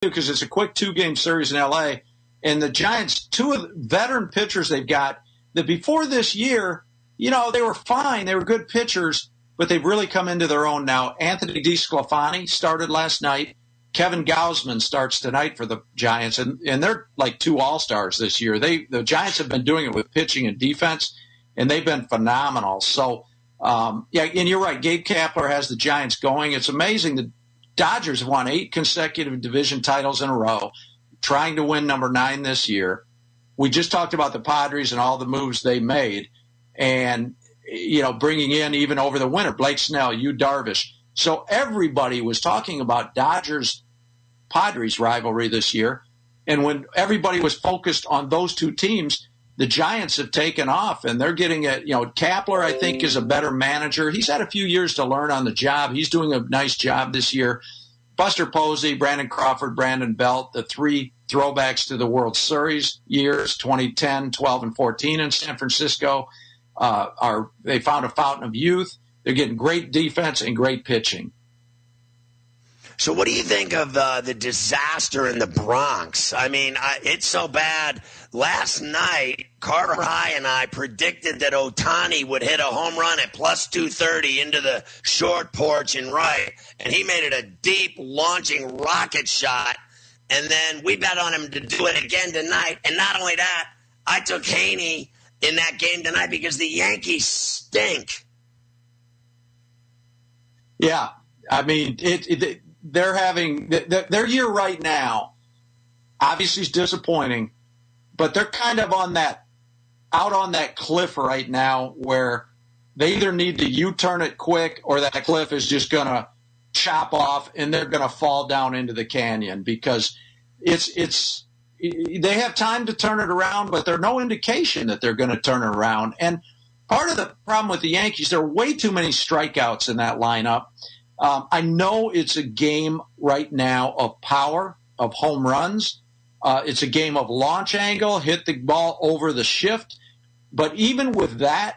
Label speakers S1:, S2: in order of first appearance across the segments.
S1: because it's a quick 2-game series in L.A., and the Giants, 2 of the veteran pitchers they've got that before this year, they were fine. They were good pitchers, but they've really come into their own now. Anthony DeSclafani started last night. Kevin Gausman starts tonight for the Giants, and they're like 2 all-stars this year. The Giants have been doing it with pitching and defense, and they've been phenomenal. So, and you're right, Gabe Kapler has the Giants going. It's amazing. The Dodgers have won 8 consecutive division titles in a row, trying to win number 9 this year. We just talked about the Padres and all the moves they made, and, bringing in even over the winter, Blake Snell, Yu Darvish. So everybody was talking about Dodgers-Padres rivalry this year. And when everybody was focused on those 2 teams, the Giants have taken off, and they're getting it. Kapler, I think, is a better manager. He's had a few years to learn on the job. He's doing a nice job this year. Buster Posey, Brandon Crawford, Brandon Belt, the 3 throwbacks to the World Series years, 2010, 12, and 14 in San Francisco, they found a fountain of youth. They're getting great defense and great pitching.
S2: So what do you think of the disaster in the Bronx? I mean, it's so bad. Last night, Carter High and I predicted that Ohtani would hit a home run at plus 230 into the short porch and right, and he made it a deep launching rocket shot, and then we bet on him to do it again tonight. And not only that, I took Haney in that game tonight because the Yankees stink.
S1: Yeah, I mean, they're having their year right now. Obviously, is disappointing, but they're kind of out on that cliff right now where they either need to U-turn it quick or that cliff is just going to chop off and they're going to fall down into the canyon because they have time to turn it around, but there's no indication that they're going to turn it around. And part of the problem with the Yankees, there are way too many strikeouts in that lineup. I know it's a game right now of power, of home runs. It's a game of launch angle, hit the ball over the shift. But even with that,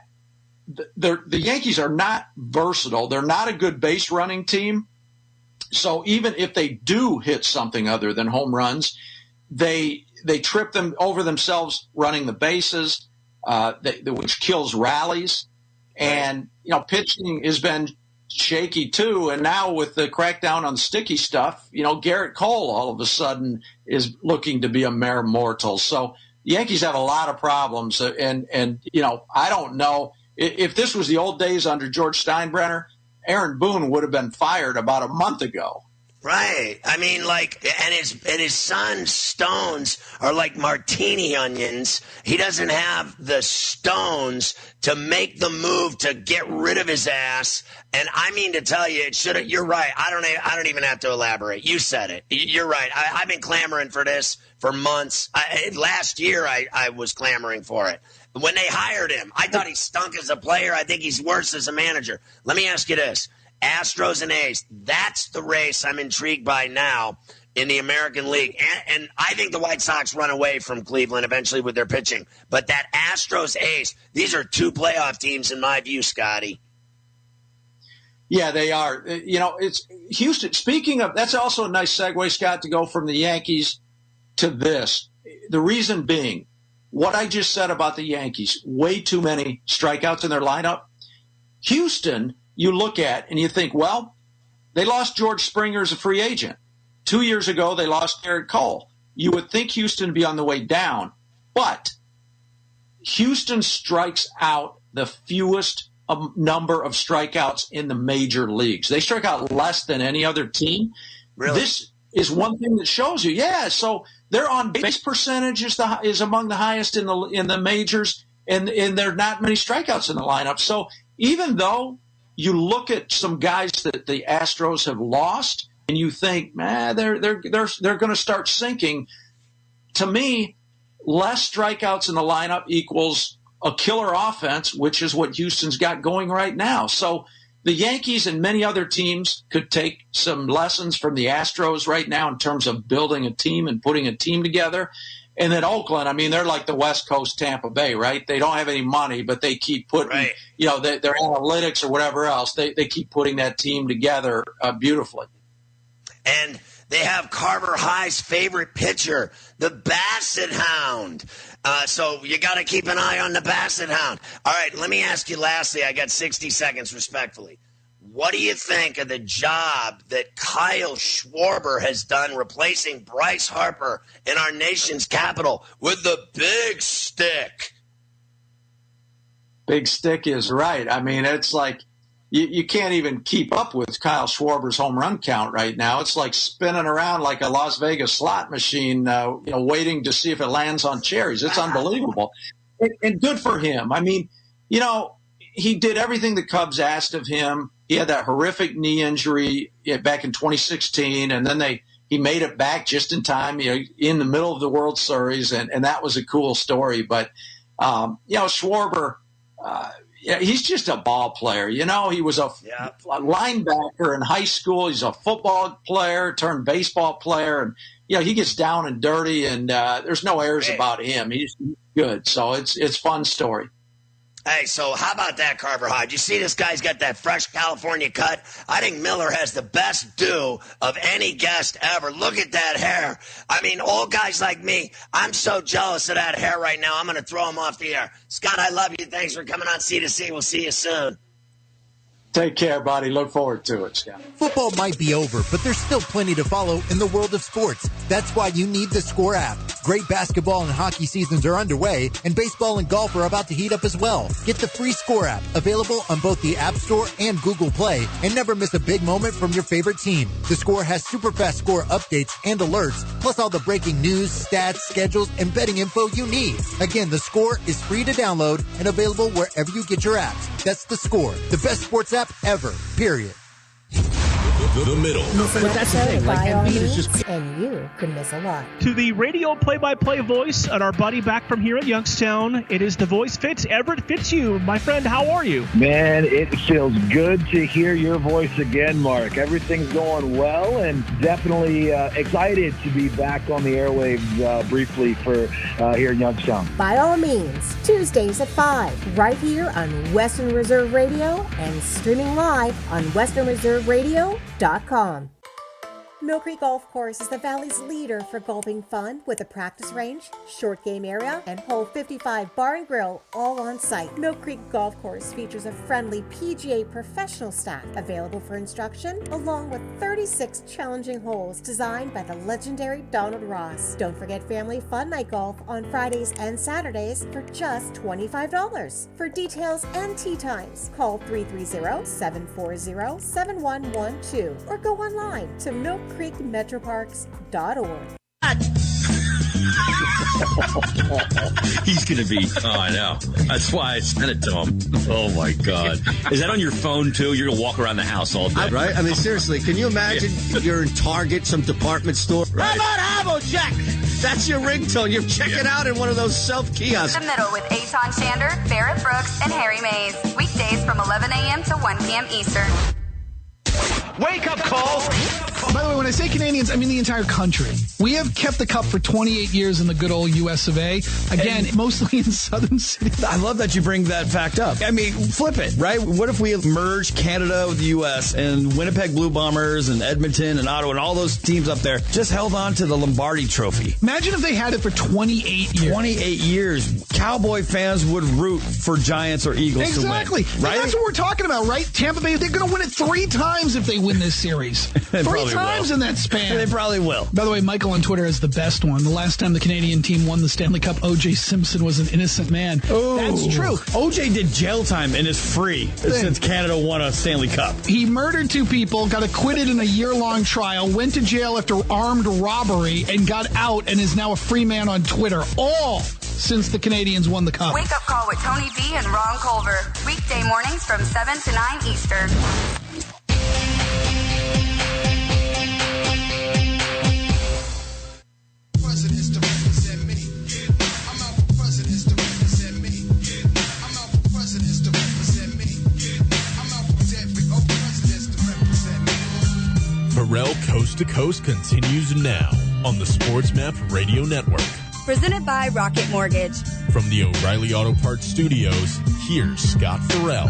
S1: the Yankees are not versatile. They're not a good base running team. So even if they do hit something other than home runs, they trip them over themselves running the bases. Which kills rallies. And, pitching has been shaky too. And now with the crackdown on sticky stuff, Garrett Cole all of a sudden is looking to be a mere mortal. So the Yankees have a lot of problems. And I don't know. If this was the old days under George Steinbrenner, Aaron Boone would have been fired about a month ago.
S2: Right. I mean, and his son's stones are like martini onions. He doesn't have the stones to make the move to get rid of his ass. And I mean to tell you, you're right. I don't even have to elaborate. You said it. You're right. I've been clamoring for this for months. Last year, I was clamoring for it. When they hired him, I thought he stunk as a player. I think he's worse as a manager. Let me ask you this. Astros and A's, that's the race I'm intrigued by now in the American League. And I think the White Sox run away from Cleveland eventually with their pitching. But that Astros-A's, these are 2 playoff teams in my view, Scotty.
S1: Yeah, they are. It's Houston. Speaking of, that's also a nice segue, Scott, to go from the Yankees to this. The reason being, what I just said about the Yankees, way too many strikeouts in their lineup. Houston, you look at and you think, well, they lost George Springer as a free agent. 2 years ago, they lost Garrett Cole. You would think Houston would be on the way down, but Houston strikes out the fewest number of strikeouts in the major leagues. They strike out less than any other team.
S2: Really?
S1: This is one thing that shows you. Yeah, so their on-base percentage is among the highest in the majors, and there are not many strikeouts in the lineup. So even though you look at some guys that the Astros have lost, and you think, man, they're going to start sinking. To me, less strikeouts in the lineup equals a killer offense, which is what Houston's got going right now. So the Yankees and many other teams could take some lessons from the Astros right now in terms of building a team and putting a team together. And then Oakland, I mean, they're like the West Coast Tampa Bay, right? They don't have any money, but they keep putting,
S2: right,
S1: their analytics or whatever else. They keep putting that team together beautifully.
S2: And They have Carver High's favorite pitcher, the Basset Hound. So you got to keep an eye on the Basset Hound. All right, let me ask you lastly. I got 60 seconds, respectfully. What do you think of the job that Kyle Schwarber has done replacing Bryce Harper in our nation's capital with the big stick?
S1: Big stick is right. I mean, it's like you can't even keep up with Kyle Schwarber's home run count right now. It's like spinning around like a Las Vegas slot machine, waiting to see if it lands on cherries. It's unbelievable. And good for him. I mean, he did everything the Cubs asked of him. He had that horrific knee injury back in 2016, and then he made it back just in time, in the middle of the World Series, and that was a cool story. But, Schwarber, he's just a ball player. He was a linebacker in high school. He's a football player turned baseball player. And, he gets down and dirty, and there's no airs about him. He's good. So it's a fun story.
S2: Hey, so how about that, Carver High? You see this guy's got that fresh California cut? I think Miller has the best do of any guest ever. Look at that hair. I mean, old guys like me, I'm so jealous of that hair right now. I'm going to throw him off the air. Scott, I love you. Thanks for coming on C2C. We'll see you soon.
S1: Take care, buddy. Look forward to it, Scott.
S3: Football might be over, but there's still plenty to follow in the world of sports. That's why you need the Score app. Great basketball and hockey seasons are underway, and baseball and golf are about to heat up as well. Get the free Score app, available on both the App Store and Google Play, and never miss a big moment from your favorite team. The Score has super fast score updates and alerts, plus all the breaking news, stats, schedules, and betting info you need. Again, the Score is free to download and available wherever you get your apps. That's the Score, the best sports app ever, period.
S4: The middle.
S5: But that's the thing. Like, Embiid is just...
S6: And you could miss a lot.
S5: To the radio play-by-play voice and our buddy back from here at Youngstown, it is the voice Fitz. Everett Fitzhugh, my friend, how are you?
S7: Man, it feels good to hear your voice again, Mark. Everything's going well, and definitely excited to be back on the airwaves briefly for here in Youngstown.
S6: By all means, Tuesdays at 5, right here on Western Reserve Radio and streaming live on westernreserveradio.com. Mill Creek Golf Course is the Valley's leader for golfing fun with a practice range, short game area, and hole 55 bar and grill all on site. Mill Creek Golf Course features a friendly PGA professional staff available for instruction, along with 36 challenging holes designed by the legendary Donald Ross. Don't forget family fun night golf on Fridays and Saturdays for just $25. For details and tee times, call 330-740-7112 or go online to millcreekmetroparks.org.
S8: He's going to be, I know. That's why I sent it to him. Oh, my God. Is that on your phone, too? You're going to walk around the house all day.
S9: Right? I mean, seriously, can you imagine you're in Target, some department store?
S8: Right.
S9: How about Check? That's your ringtone. You're checking out in one of those self-kiosks.
S10: The Middle with Eitan Shander, Barrett Brooks, and Harry Mays. Weekdays from 11 a.m. to 1 p.m. Eastern.
S11: Wake up call. By the way, when I say Canadians, I mean the entire country. We have kept the cup for 28 years in the good old US of A. Again, mostly in southern cities.
S12: I love that you bring that fact up. I mean, flip it, right? What if we merged Canada with the US and Winnipeg Blue Bombers and Edmonton and Ottawa and all those teams up there just held on to the Lombardi Trophy?
S11: Imagine if they had it for 28 years.
S12: 28 years. Cowboy fans would root for Giants or Eagles to win.
S11: Exactly. Right? That's what we're talking about, right? Tampa Bay, they're going to win it 3 times if they win this series. 3 times in that span.
S12: They probably will.
S11: By the way, Michael on Twitter has the best one. The last time the Canadian team won the Stanley Cup, O.J. Simpson was an innocent man.
S12: Oh,
S11: that's true.
S12: O.J. did jail time and is free since Canada won a Stanley Cup.
S11: He murdered 2 people, got acquitted in a year-long trial, went to jail after armed robbery, and got out and is now a free man on Twitter. All since the Canadians won the Cup.
S10: Wake Up Call with Tony B and Ron Culver. Weekday mornings from 7 to 9 Eastern.
S4: Pharrell Coast to Coast continues now on the SportsMap Radio Network.
S10: Presented by Rocket Mortgage.
S4: From the O'Reilly Auto Parts Studios, here's Scott Pharrell.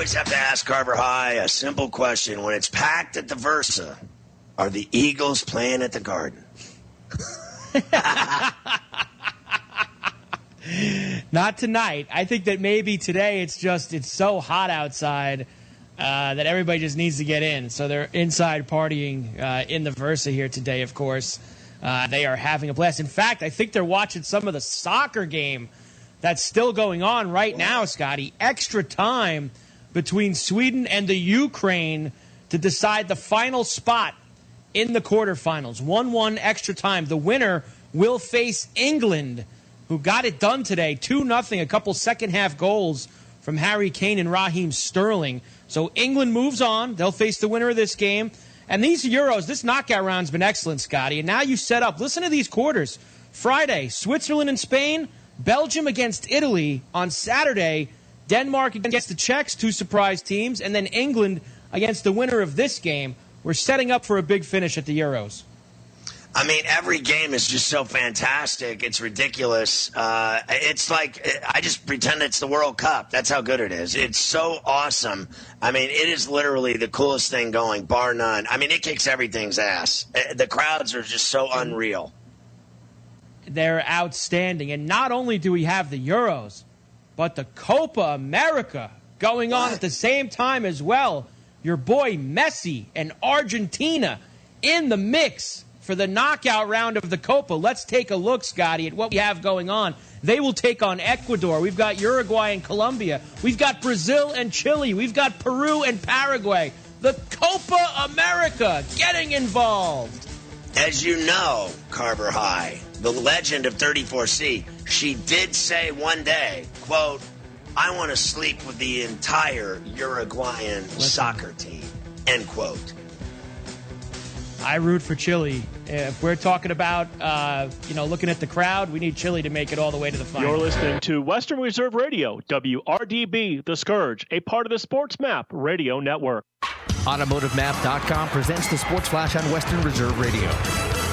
S2: always have to ask Carver High a simple question. When it's packed at the Versa, are the Eagles playing at the Garden?
S13: Not tonight. I think that maybe today it's so hot outside that everybody just needs to get in. So they're inside partying in the Versa here today, of course. They are having a blast. In fact, I think they're watching some of the soccer game that's still going on right now, Scotty. Extra time between Sweden and the Ukraine to decide the final spot in the quarterfinals. 1-1 extra time. The winner will face England, who got it done today. 2-0, a couple second-half goals from Harry Kane and Raheem Sterling. So England moves on. They'll face the winner of this game. And these Euros, this knockout round's been excellent, Scotty. And now you set up. Listen to these quarters. Friday, Switzerland and Spain. Belgium against Italy. On Saturday, Denmark against the Czechs, 2 surprise teams. And then England against the winner of this game. We're setting up for a big finish at the Euros.
S2: I mean, every game is just so fantastic. It's ridiculous. It's like I just pretend it's the World Cup. That's how good it is. It's so awesome. I mean, it is literally the coolest thing going, bar none. I mean, it kicks everything's ass. The crowds are just so unreal.
S13: They're outstanding. And not only do we have the Euros, but the Copa America going on at the same time as well. Your boy Messi and Argentina in the mix for the knockout round of the Copa. Let's take a look, Scotty, at what we have going on. They will take on Ecuador. We've got Uruguay and Colombia. We've got Brazil and Chile. We've got Peru and Paraguay. The Copa America getting involved.
S2: As you know, Carver High, the legend of 34C, she did say one day, quote, I want to sleep with the entire Uruguayan soccer team, end quote.
S13: I root for Chile. If we're talking about, looking at the crowd, we need Chile to make it all the way to the final.
S5: You're listening to Western Reserve Radio, WRDB, The Scourge, a part of the Sports Map Radio Network.
S14: AutomotiveMap.com presents the Sports Flash on Western Reserve Radio.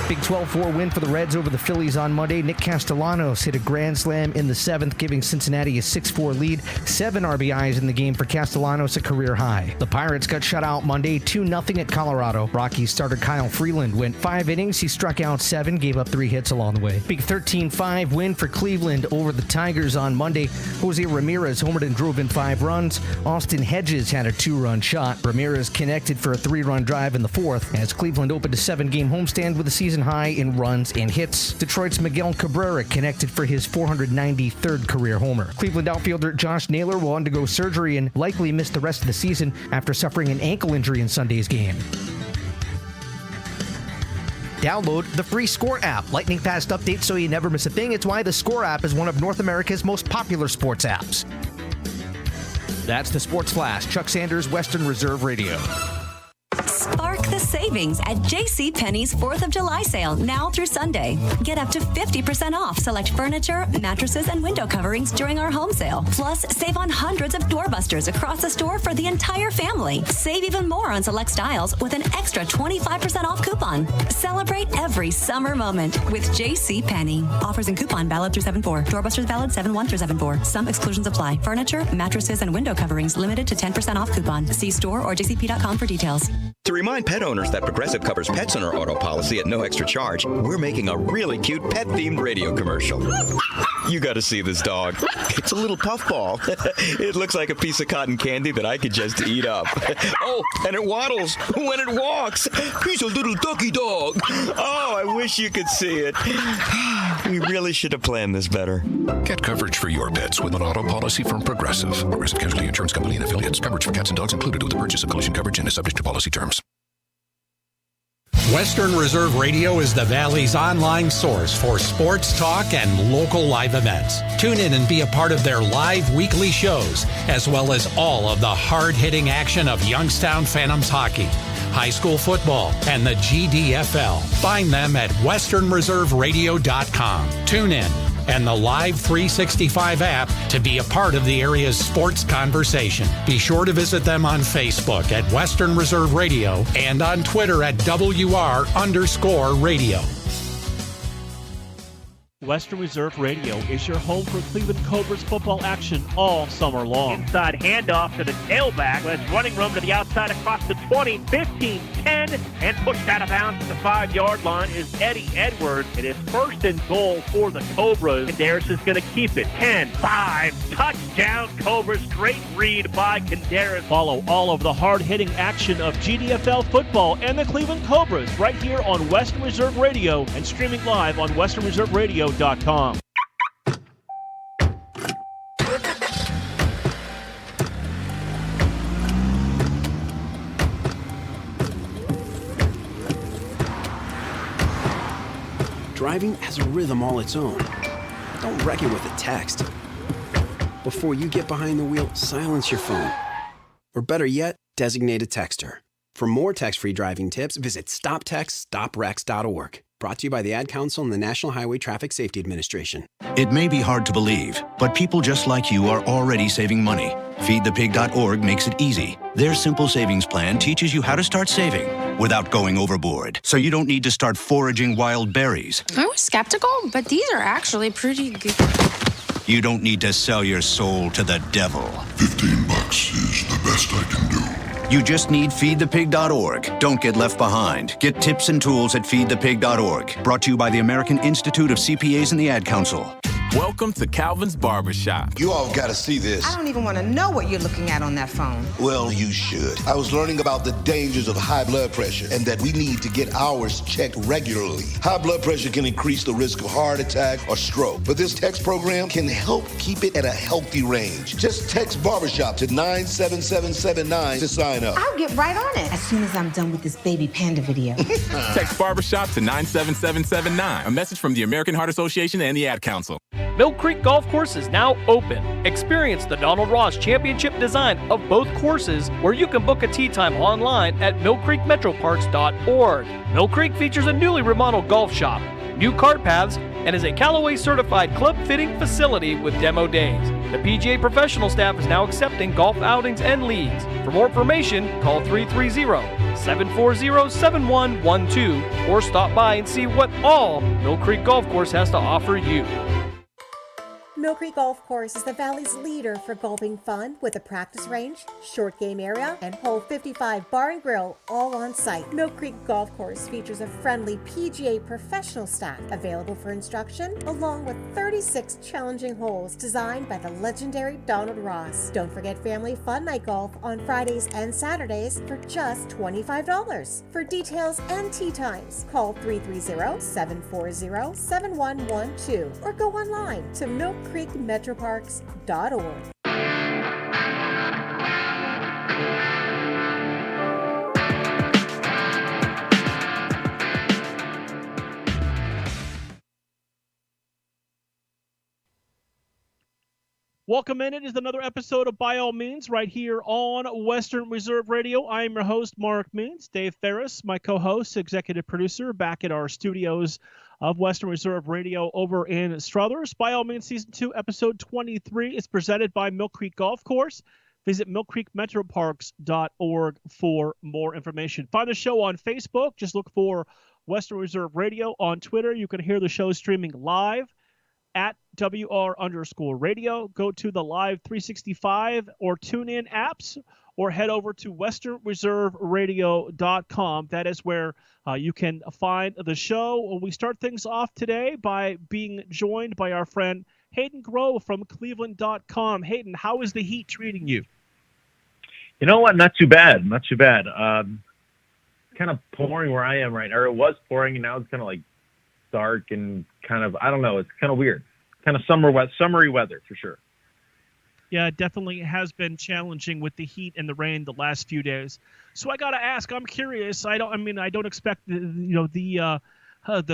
S14: Big 12-4 win for the Reds over the Phillies on Monday. Nick Castellanos hit a grand slam in the 7th, giving Cincinnati a 6-4 lead. 7 RBIs in the game for Castellanos, a career high. The Pirates got shut out Monday, 2-0 at Colorado. Rockies starter Kyle Freeland went 5 innings. He struck out 7, gave up 3 hits along the way. Big 13-5 win for Cleveland over the Tigers on Monday. Jose Ramirez homered and drove in 5 runs. Austin Hedges had a 2-run shot. Ramirez connected for a 3-run drive in the 4th as Cleveland opened a 7-game homestand with a season high in runs and hits. Detroit's Miguel Cabrera connected for his 493rd career homer. Cleveland outfielder Josh Naylor will undergo surgery and likely miss the rest of the season after suffering an ankle injury in Sunday's game. Download the free Score app. Lightning fast updates so you never miss a thing. It's why the Score app is one of North America's most popular sports apps. That's the Sports Flash. Chuck Sanders, Western Reserve Radio.
S15: Spark the savings at JCPenney's 4th of July sale now through Sunday. Get up to 50% off select furniture, mattresses, and window coverings during our home sale. Plus, save on hundreds of doorbusters across the store for the entire family. Save even more on select styles with an extra 25% off coupon. Celebrate every summer moment with JCPenney. Offers and coupon valid through 7/4. Doorbusters valid 7/1 through 7/4. Some exclusions apply. Furniture, mattresses, and window coverings limited to 10% off coupon. See store or jcp.com for details.
S16: To remind pet owners that Progressive covers pets on our auto policy at no extra charge, we're making a really cute pet-themed radio commercial. You got to see this dog. It's a little puffball. It looks like a piece of cotton candy that I could just eat up. Oh, and it waddles when it walks. He's a little ducky dog. Oh, I wish you could see it. We really should have planned this better.
S17: Get coverage for your pets with an auto policy from Progressive. Progressive Casualty Insurance Company and affiliates. Coverage for cats and dogs included with the purchase of collision coverage and is subject to policy terms.
S18: Western Reserve Radio is the Valley's online source for sports talk and local live events. Tune in and be a part of their live weekly shows, as well as all of the hard-hitting action of Youngstown Phantoms hockey, high school football, and the GDFL. Find them at westernreserveradio.com. Tune in and the Live 365 app to be a part of the area's sports conversation. Be sure to visit them on Facebook at Western Reserve Radio and on Twitter at WR_radio.
S5: Western Reserve Radio is your home for Cleveland Cobras football action all summer long. Inside handoff to the tailback. There's running room to the outside across the 20, 15, 10, and pushed out of bounds to the 5-yard line is Eddie Edwards. It is first and goal for the Cobras. Kandaris is going to keep it. 10-5. Touchdown Cobras. Great read by Kandaris. Follow all of the hard-hitting action of GDFL football and the Cleveland Cobras right here on Western Reserve Radio and streaming live on westernreserveradio.com.
S19: Driving has a rhythm all its own. Don't wreck it with a text. Before you get behind the wheel, silence your phone. Or better yet, designate a texter. For more text-free driving tips, visit stoptextstoprex.org. Brought to you by the Ad Council and the National Highway Traffic Safety Administration.
S20: It may be hard to believe, but people just like you are already saving money. FeedThePig.org makes it easy. Their simple savings plan teaches you how to start saving without going overboard, so you don't need to start foraging wild berries.
S21: I was skeptical, but these are actually pretty good.
S20: You don't need to sell your soul to the devil.
S17: $15 is the best I can do.
S20: You just need FeedThePig.org. Don't get left behind. Get tips and tools at FeedThePig.org. Brought to you by the American Institute of CPAs and the Ad Council.
S22: Welcome to Calvin's Barbershop.
S23: You all got to see this.
S24: I don't even want to know what you're looking at on that phone.
S23: Well, you should. I was learning about the dangers of high blood pressure and that we need to get ours checked regularly. High blood pressure can increase the risk of heart attack or stroke, but this text program can help keep it at a healthy range. Just text Barbershop to 97779 to sign up.
S24: I'll get right on it as soon as I'm done with this baby panda video.
S22: Text Barbershop to 97779. A message from the American Heart Association and the Ad Council.
S5: Mill Creek Golf Course is now open. Experience the Donald Ross Championship design of both courses, where you can book a tee time online at millcreekmetroparks.org. Mill Creek features a newly remodeled golf shop, new cart paths, and is a Callaway certified club fitting facility with demo days. The PGA professional staff is now accepting golf outings and leagues. For more information, call 330-740-7112 or stop by and see what all Mill Creek Golf Course has to offer you.
S6: Mill Creek Golf Course is the Valley's leader for golfing fun with a practice range, short game area, and hole 55 bar and grill all on site. Mill Creek Golf Course features a friendly PGA professional staff available for instruction, along with 36 challenging holes designed by the legendary Donald Ross. Don't forget family fun night golf on Fridays and Saturdays for just $25. For details and tee times, call 330-740-7112 or go online to millcreekmetroparks.org.
S5: Welcome in. It is another episode of By All Means right here on Western Reserve Radio. I am your host, Marc Means. Dave Ferris, my co-host, executive producer, back at our studios of Western Reserve Radio over in Struthers. By All Means, Season 2, Episode 23 is presented by Mill Creek Golf Course. Visit millcreekmetroparks.org for more information. Find the show on Facebook. Just look for Western Reserve Radio. On Twitter, you can hear the show streaming live at WR_radio. Go to the Live 365 or TuneIn apps, or head over to westernreserveradio.com. That is where you can find the show. We start things off today by being joined by our friend Hayden Grove from Cleveland.com. Hayden, how is the heat treating you?
S25: You know what? Not too bad. Not too bad. Kind of pouring where I am right now. Or it was pouring, and now it's kind of like dark and kind of, I don't know, it's kind of weird. Kind of summery weather for sure.
S5: Yeah, it definitely has been challenging with the heat and the rain the last few days. So I got to ask, I'm curious. I don't expect the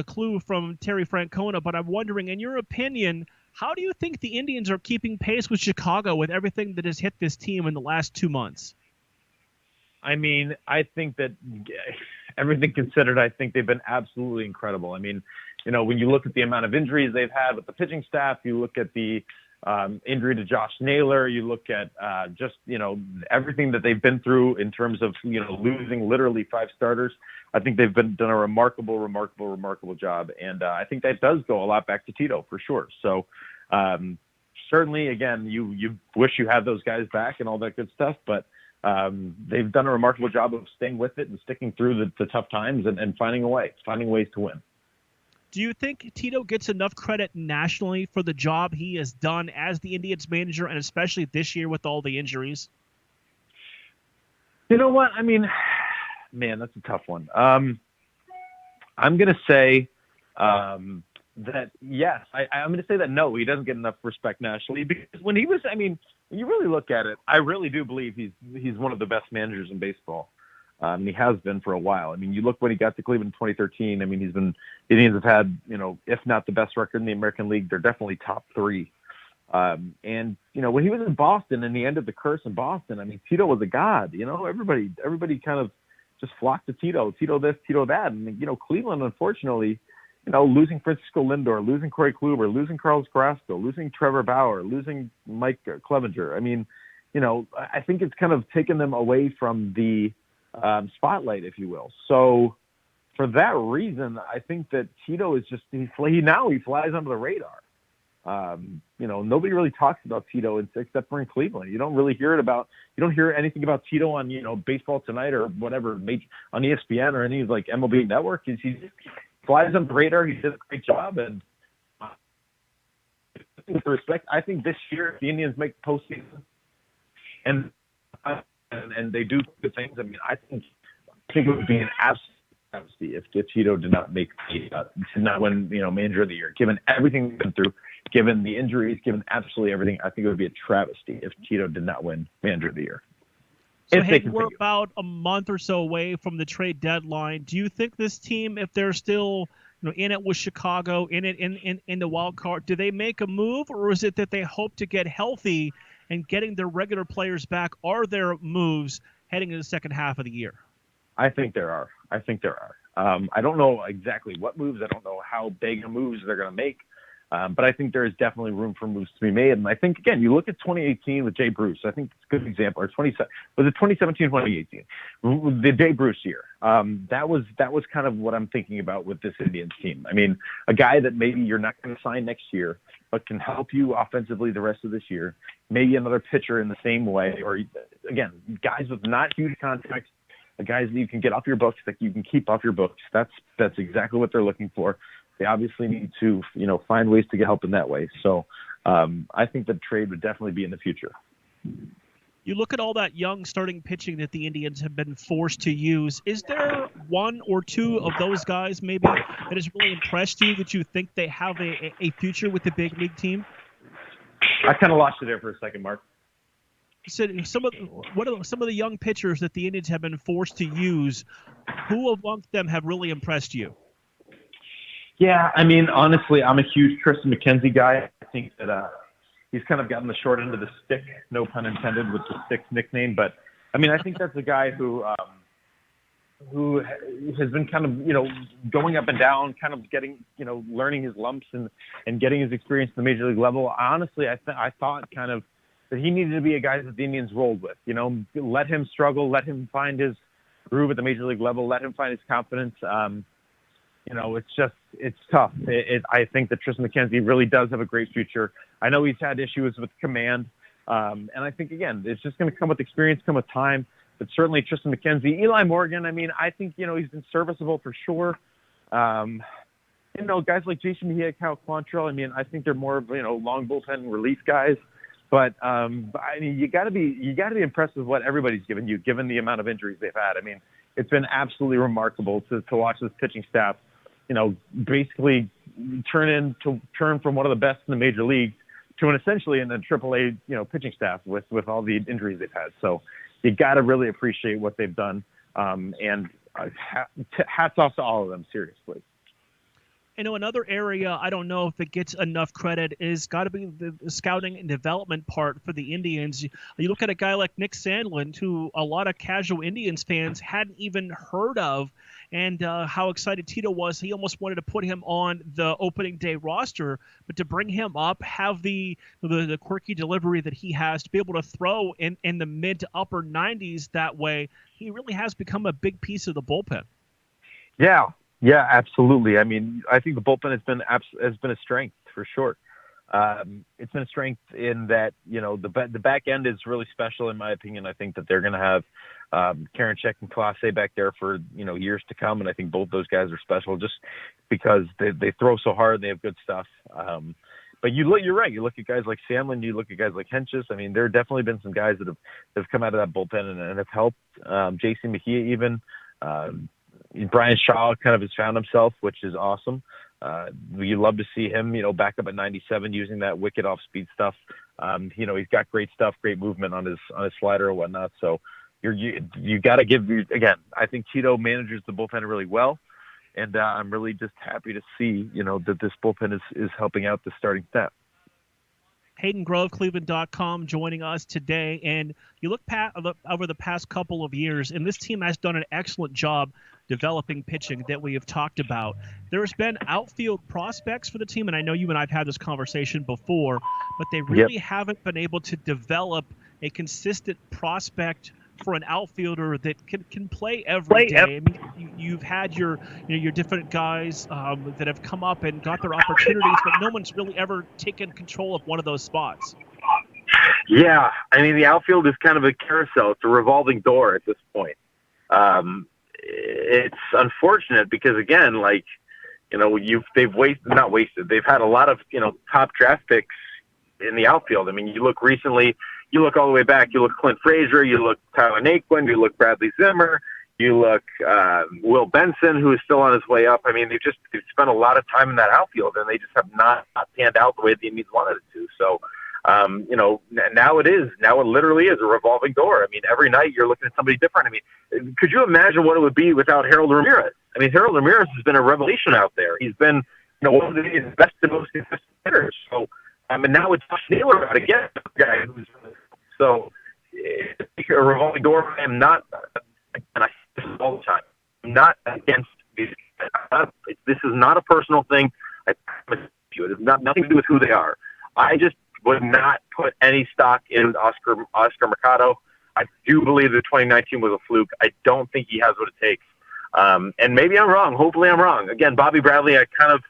S5: clue from Terry Francona, but I'm wondering, in your opinion, how do you think the Indians are keeping pace with Chicago with everything that has hit this team in the last 2 months?
S25: I mean, I think that everything considered, I think they've been absolutely incredible. I mean, you know, when you look at the amount of injuries they've had with the pitching staff, you look at the injury to Josh Naylor. You look at just, everything that they've been through in terms of, losing literally 5 starters. I think they've done a remarkable job. And I think that does go a lot back to Tito for sure. So certainly, again, you wish you had those guys back and all that good stuff, but they've done a remarkable job of staying with it and sticking through the tough times and finding ways to win.
S1: Do you think Tito gets enough credit nationally for the job he has done as the Indians manager, and especially this year with all the injuries?
S25: You know what? I mean, man, that's a tough one. I'm going to say that, yes. I'm going to say that, no, he doesn't get enough respect nationally, because when he was, when you really look at it, I really do believe he's one of the best managers in baseball. He has been for a while. You look when he got to Cleveland in 2013. The Indians have had, if not the best record in the American League, they're definitely top 3. And when he was in Boston and he ended the curse in Boston, Tito was a god. Everybody kind of just flocked to Tito. Tito this, Tito that. And Cleveland, unfortunately, losing Francisco Lindor, losing Corey Kluber, losing Carlos Carrasco, losing Trevor Bauer, losing Mike Clevenger. I think it's kind of taken them away from the spotlight, if you will. So for that reason, I think that Tito is just, he flies under the radar. Nobody really talks about Tito except for in Cleveland. You don't hear anything about Tito on, Baseball Tonight or whatever, on ESPN or any like MLB network. He just flies under the radar. He did a great job. And with respect, I think this year, if the Indians make postseason and they do good things, I think it would be an absolute travesty if Tito did not make did not win, manager of the year. Given everything we've been through, given the injuries, given absolutely everything, I think it would be a travesty if Tito did not win manager of the year.
S1: So we're about a month or so away from the trade deadline. Do you think this team, if they're still in it with Chicago, in the wild card, do they make a move, or is it that they hope to get healthy and getting their regular players back? Are there moves heading into the second half of the year?
S25: I think there are. I don't know exactly what moves. I don't know how big of moves they're going to make. But I think there is definitely room for moves to be made. And I think, again, you look at 2018 with Jay Bruce. I think it's a good example. Or 2017, 2018, the Jay Bruce year. That was kind of what I'm thinking about with this Indians team. A guy that maybe you're not going to sign next year, but can help you offensively the rest of this year. Maybe another pitcher in the same way. Or, again, guys with not huge contracts, guys that you can get off your books, that you can keep off your books. That's exactly what they're looking for. They obviously need to, find ways to get help in that way. So I think the trade would definitely be in the future.
S1: You look at all that young starting pitching that the Indians have been forced to use. Is there one or two of those guys maybe that has really impressed you, that you think they have a future with the big league team?
S25: I kind of lost you there for a second, Mark.
S1: So some of the young pitchers that the Indians have been forced to use, who amongst them have really impressed you?
S25: Yeah, honestly, I'm a huge Tristan McKenzie guy. I think that he's kind of gotten the short end of the stick, no pun intended, with the Sticks nickname. But, I think that's a guy who has been kind of, going up and down, kind of getting, learning his lumps and getting his experience at the major league level. Honestly, I thought kind of that he needed to be a guy that the Indians rolled with. Let him struggle, let him find his groove at the major league level, let him find his confidence. It's tough. I think that Tristan McKenzie really does have a great future. I know he's had issues with command. And I think, again, it's just going to come with experience, come with time. But certainly Tristan McKenzie, Eli Morgan, I think, he's been serviceable for sure. Guys like Jason Mejia, Kyle Quantrill, I think they're more of, long bullpen relief guys. But you got to be impressed with what everybo's given you, given the amount of injuries they've had. It's been absolutely remarkable to watch this pitching staff, basically turn from one of the best in the major leagues to an essentially in the AAA, pitching staff with all the injuries they've had. So you got to really appreciate what they've done. And hats off to all of them, seriously.
S1: Another area I don't know if it gets enough credit is got to be the scouting and development part for the Indians. You look at a guy like Nick Sandlin, who a lot of casual Indians fans hadn't even heard of, and how excited Tito was. He almost wanted to put him on the opening day roster, but to bring him up, have the quirky delivery that he has, to be able to throw in the mid to upper 90s that way, he really has become a big piece of the bullpen.
S25: Yeah, absolutely. I mean, I think the bullpen has been a strength for sure. It's been a strength in that, the back end is really special in my opinion. I think that they're going to have Karinchak and Clase back there for, years to come. And I think both those guys are special just because they throw so hard. They have good stuff. But you're right. You look at guys like Sandlin, you look at guys like Henches. I mean, there have definitely been some guys that have come out of that bullpen and have helped. J.C. Mejia even. Brian Shaw kind of has found himself, which is awesome. You love to see him, back up at 97 using that wicked off-speed stuff. He's got great stuff, great movement on his slider and whatnot. So you got to give again. I think Tito manages the bullpen really well, and I'm really just happy to see that this bullpen is helping out the starting staff.
S1: Hayden Grove, Cleveland.com, joining us today. And you look over the past couple of years, and this team has done an excellent job developing pitching that we have talked about. There's been outfield prospects for the team, and I know you and I have had this conversation before, but they really haven't been able to develop a consistent prospect for an outfielder that can play every day. I mean, you've had your different guys that have come up and got their opportunities, but no one's really ever taken control of one of those spots.
S25: Yeah, I mean, the outfield is kind of a carousel. It's a revolving door at this point. It's unfortunate because, again, they've had a lot of, top draft picks in the outfield. I mean, you look recently, you look all the way back, you look Clint Frazier, you look Tyler Naquin, you look Bradley Zimmer, you look Will Benson, who is still on his way up. I mean, they've spent a lot of time in that outfield, and they just have not panned out the way the Indians wanted it to. So, now it literally is a revolving door. I mean, every night you're looking at somebody different. I mean, could you imagine what it would be without Harold Ramirez? I mean, Harold Ramirez has been a revelation out there. He's been, one of the best and most consistent hitters. So, and now it's Naylor out again, guy who's so a revolving door. I am not, and I say this all the time, I'm not against these guys. This is not a personal thing. I promise you, it has nothing to do with who they are. I just would not put any stock in Oscar Mercado. I do believe that 2019 was a fluke. I don't think he has what it takes. And maybe I'm wrong. Hopefully I'm wrong. Again, Bobby Bradley, I kind of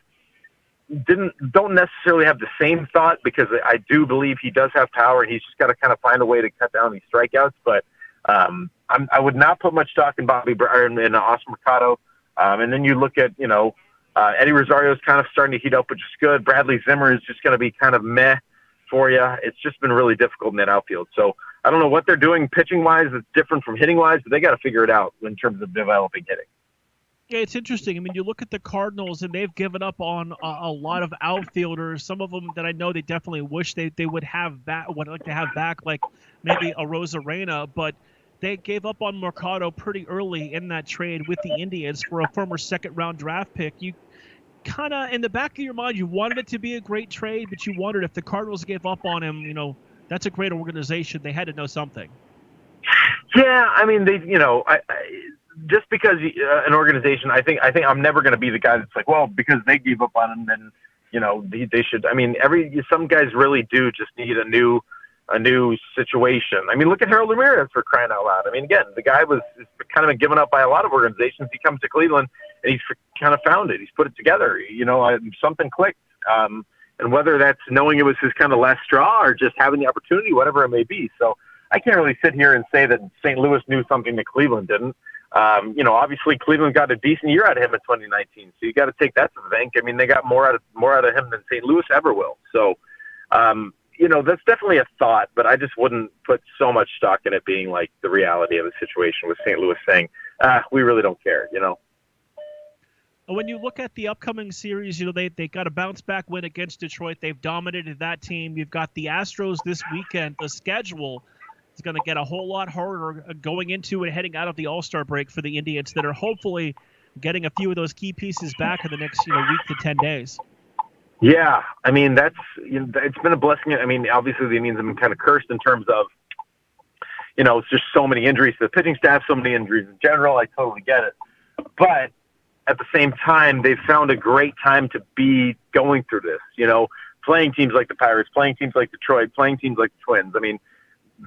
S25: don't necessarily have the same thought because I do believe he does have power and he's just got to kind of find a way to cut down these strikeouts. But I would not put much stock in in Oscar Mercado. And then you look at, Eddie Rosario's kind of starting to heat up, which is good. Bradley Zimmer is just going to be kind of meh for you. It's just been really difficult in that outfield. So I don't know what they're doing pitching-wise that's different from hitting-wise, but they got to figure it out in terms of developing hitting.
S1: Yeah, it's interesting. I mean, you look at the Cardinals, and they've given up on a lot of outfielders. Some of them that I know they definitely wish they would have back, would like to have back, like maybe a Rosarena, but they gave up on Mercado pretty early in that trade with the Indians for a former second-round draft pick. You kind of, in the back of your mind, you wanted it to be a great trade, but you wondered if the Cardinals gave up on him, that's a great organization. They had to know something.
S25: Yeah, I mean, just because an organization, I think I'm never going to be the guy that's like, well, because they gave up on him, then they should. I mean, some guys really do just need a new situation. I mean, look at Harold Ramirez, for crying out loud. I mean, again, the guy was kind of been given up by a lot of organizations. He comes to Cleveland and he's kind of found it. He's put it together. Something clicked. And whether that's knowing it was his kind of last straw or just having the opportunity, whatever it may be. So I can't really sit here and say that St. Louis knew something that Cleveland didn't. Obviously Cleveland got a decent year out of him in 2019. So you got to take that to the bank. I mean, they got more out of him than St. Louis ever will. So, that's definitely a thought, but I just wouldn't put so much stock in it being like the reality of the situation with St. Louis saying, we really don't care,
S1: When you look at the upcoming series, they got a bounce-back win against Detroit. They've dominated that team. You've got the Astros this weekend. The schedule is going to get a whole lot harder going into and heading out of the All-Star break for the Indians that are hopefully getting a few of those key pieces back in the next week to 10 days.
S25: Yeah, I mean, it's been a blessing. I mean, obviously the Indians have been kind of cursed in terms of, it's just so many injuries to the pitching staff, so many injuries in general. I totally get it.
S3: But at the same time, they've found a great time to be going through this, playing teams like the Pirates, playing teams like Detroit, playing teams like the Twins. I mean,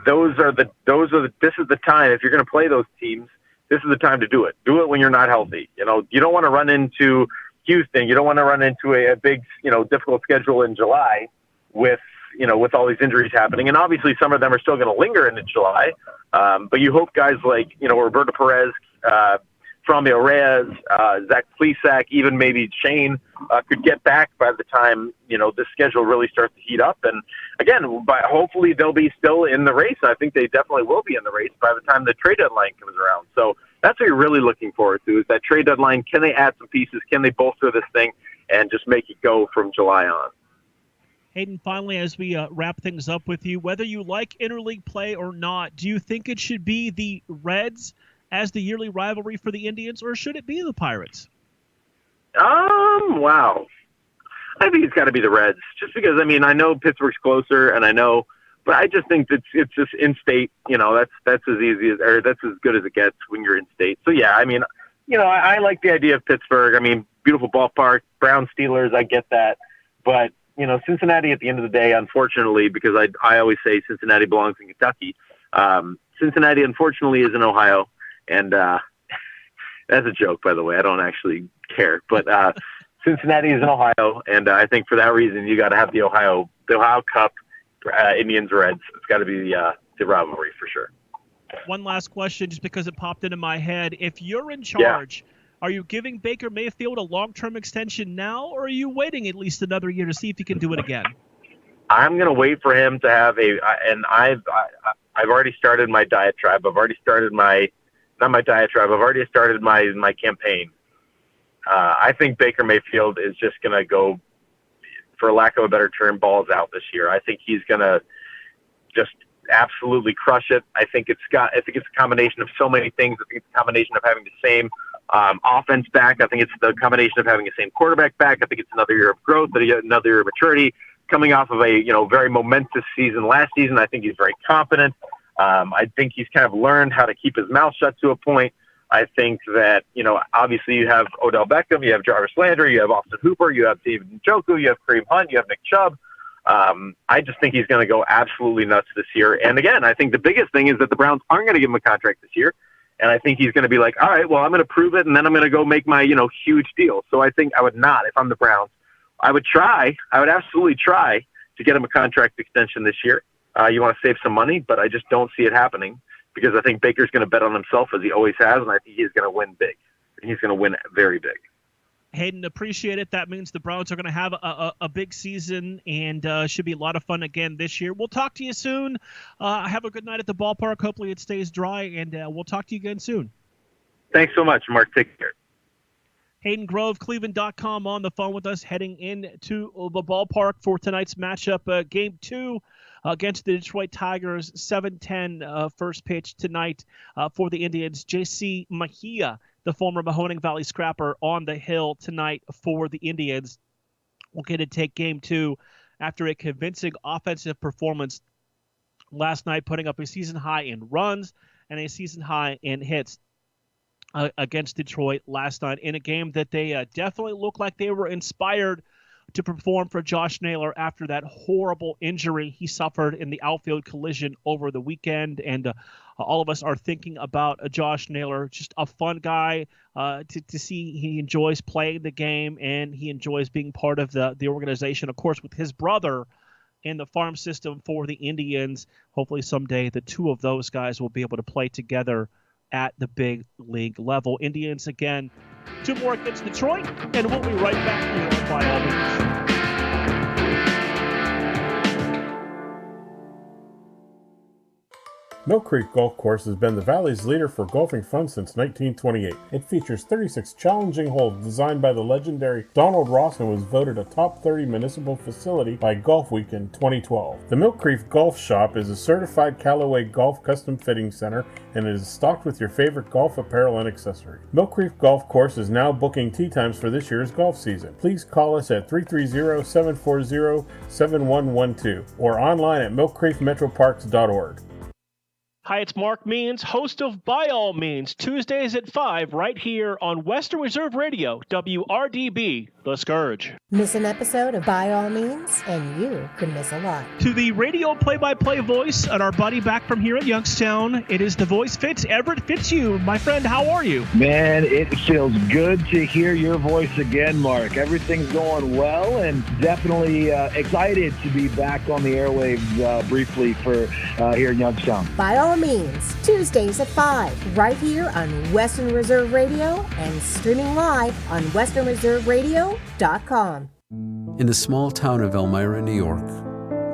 S3: this is the time. If you're going to play those teams, this is the time to do it. Do it when you're not healthy. You don't want to run into Houston. You don't want to run into a big, difficult schedule in July with all these injuries happening. And obviously some of them are still going to linger into July. But you hope guys like, Roberto Perez, Framil Reyes, Zach Plesac, even maybe Shane could get back by the time, this schedule really starts to heat up. And again, hopefully they'll be still in the race. I think they definitely will be in the race by the time the trade deadline comes around. So that's what you're really looking forward to, is that trade deadline. Can they add some pieces? Can they bolster this thing and just make it go from July on?
S1: Hayden, finally, as we wrap things up with you, whether you like interleague play or not, do you think it should be the Reds as the yearly rivalry for the Indians, or should it be the Pirates?
S3: Wow. I think it's got to be the Reds, just because, I know Pittsburgh's closer, and but I just think that it's just in-state, that's as easy as, or that's as good as it gets when you're in-state. So, yeah, I like the idea of Pittsburgh. Beautiful ballpark, Browns, Steelers, I get that. But, Cincinnati at the end of the day, unfortunately, because I always say Cincinnati belongs in Kentucky, Cincinnati, unfortunately, is in Ohio. And that's a joke, by the way. I don't actually care. But Cincinnati is in Ohio, and I think for that reason, you got to have the Ohio Cup, Indians, Reds. It's got to be the rivalry for sure.
S1: One last question, just because it popped into my head. If you're in charge, are you giving Baker Mayfield a long-term extension now, or are you waiting at least another year to see if he can do it again?
S3: I'm going to wait for him to have I've already started my diatribe. I've already started my campaign. I think Baker Mayfield is just going to go, for lack of a better term, balls out this year. I think he's going to just absolutely crush it. I think it's a combination of so many things. I think it's a combination of having the same offense back. I think it's the combination of having the same quarterback back. I think it's another year of growth, another year of maturity, coming off of a very momentous season last season. I think he's very confident. I think he's kind of learned how to keep his mouth shut to a point. I think that, obviously you have Odell Beckham, you have Jarvis Landry, you have Austin Hooper, you have David Njoku, you have Kareem Hunt, you have Nick Chubb. I just think he's going to go absolutely nuts this year. And again, I think the biggest thing is that the Browns aren't going to give him a contract this year. And I think he's going to be like, all right, well, I'm going to prove it, and then I'm going to go make my, huge deal. So I think I would not, if I'm the Browns. I would absolutely try to get him a contract extension this year. You want to save some money, but I just don't see it happening, because I think Baker's going to bet on himself, as he always has, and I think he's going to win big. He's going to win very big.
S1: Hayden, appreciate it. That means the Browns are going to have a big season, and should be a lot of fun again this year. We'll talk to you soon. Have a good night at the ballpark. Hopefully it stays dry, and we'll talk to you again soon.
S3: Thanks so much, Mark. Take care.
S1: Hayden Grove, Cleveland.com, on the phone with us, heading into the ballpark for tonight's matchup, Game 2 against the Detroit Tigers, 7:10 first pitch tonight for the Indians. J.C. Mejia, the former Mahoning Valley Scrapper, on the hill tonight for the Indians. We'll get to take Game 2 after a convincing offensive performance last night, putting up a season high in runs and a season high in hits against Detroit last night, in a game that they definitely looked like they were inspired to perform for Josh Naylor after that horrible injury he suffered in the outfield collision over the weekend. And all of us are thinking about Josh Naylor, just a fun guy to see. He enjoys playing the game, and he enjoys being part of the organization, of course, with his brother in the farm system for the Indians. Hopefully someday the two of those guys will be able to play together at the big league level. Indians again, 2 more against Detroit, and we'll be right back here by all means.
S7: Mill Creek Golf Course has been the Valley's leader for golfing fun since 1928. It features 36 challenging holes designed by the legendary Donald Ross and was voted a top 30 municipal facility by Golf Week in 2012. The Mill Creek Golf Shop is a certified Callaway Golf custom fitting center, and it is stocked with your favorite golf apparel and accessories. Mill Creek Golf Course is now booking tee times for this year's golf season. Please call us at 330-740-7112 or online at millcreekmetroparks.org.
S5: Hi, it's Marc Means, host of By All Means, Tuesdays at 5, right here on Western Reserve Radio, WRDB, The Scourge.
S6: Miss an episode of By All Means, and you could miss a lot.
S1: To the radio play-by-play voice and our buddy back from here at Youngstown, it is the voice Fitz. Everett Fitzhugh. My friend, how are you?
S8: Man, it feels good to hear your voice again, Mark. Everything's going well, and definitely excited to be back on the airwaves briefly for here in Youngstown.
S6: By All Means, Tuesdays at 5, right here on Western Reserve Radio and streaming live on westernreserveradio.com.
S9: In the small town of Elmira, New York,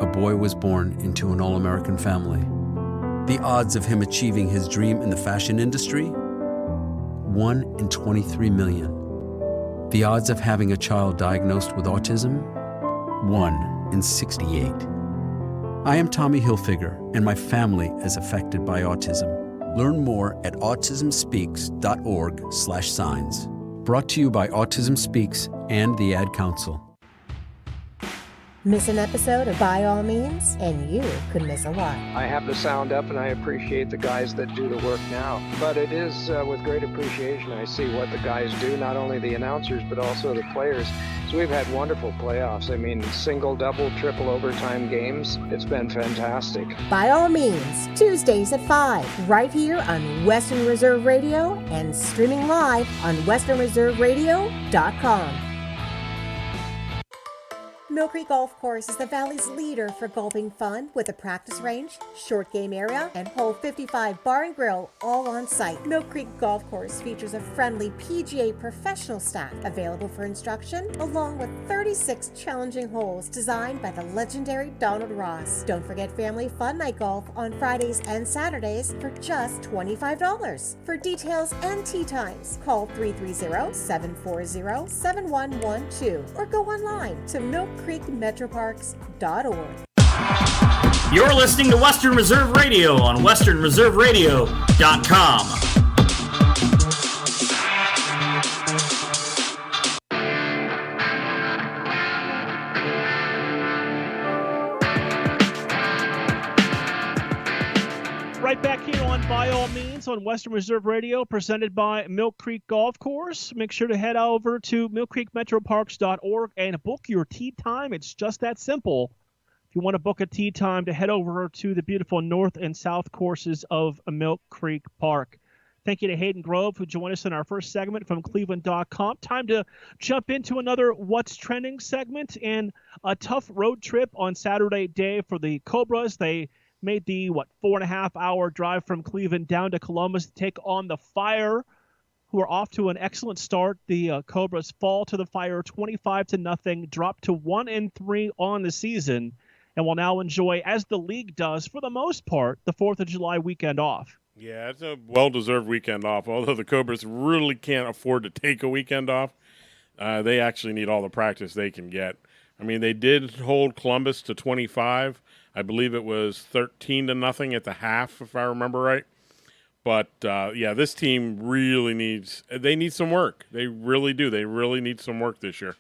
S9: a boy was born into an all-American family. The odds of him achieving his dream in the fashion industry? 1 in 23 million. The odds of having a child diagnosed with autism? 1 in 68. I am Tommy Hilfiger, and my family is affected by autism. Learn more at autismspeaks.org/signs. Brought to you by Autism Speaks and the Ad Council.
S6: Miss an episode of By All Means, and you could miss a lot.
S10: I have the sound up, and I appreciate the guys that do the work now. But it is with great appreciation I see what the guys do, not only the announcers, but also the players. So we've had wonderful playoffs. I mean, single, double, triple overtime games. It's been fantastic.
S6: By All Means, Tuesdays at 5, right here on Western Reserve Radio and streaming live on westernreserveradio.com. Mill Creek Golf Course is the Valley's leader for golfing fun with a practice range, short game area, and hole 55 bar and grill all on site. Mill Creek Golf Course features a friendly PGA professional staff available for instruction, along with 36 challenging holes designed by the legendary Donald Ross. Don't forget family fun night golf on Fridays and Saturdays for just $25. For details and tee times, call 330-740-7112 or go online to millcreekmetroparks.org.
S11: You're listening to Western Reserve Radio on westernreserveradio.com.
S1: Right back here on By All Means on Western Reserve Radio, presented by Mill Creek Golf Course. Make sure to head over to millcreekmetroparks.org and book your tee time. It's just that simple. If you want to book a tee time, to head over to the beautiful north and south courses of Mill Creek Park. Thank you to Hayden Grove, who joined us in our first segment from Cleveland.com. Time to jump into another What's Trending segment, and a tough road trip on Saturday day for the Cobras. They made the, 4.5-hour drive from Cleveland down to Columbus to take on the Fire, who are off to an excellent start. The Cobras fall to the Fire 25-0, drop to 1-3 on the season, and will now enjoy, as the league does for the most part, the 4th of July weekend off.
S7: Yeah, it's a well-deserved weekend off, although the Cobras really can't afford to take a weekend off. They actually need all the practice they can get. I mean, they did hold Columbus to 25. I believe it was 13-0 at the half, if I remember right. But, this team really needs some work. They really do. They really need some work this year.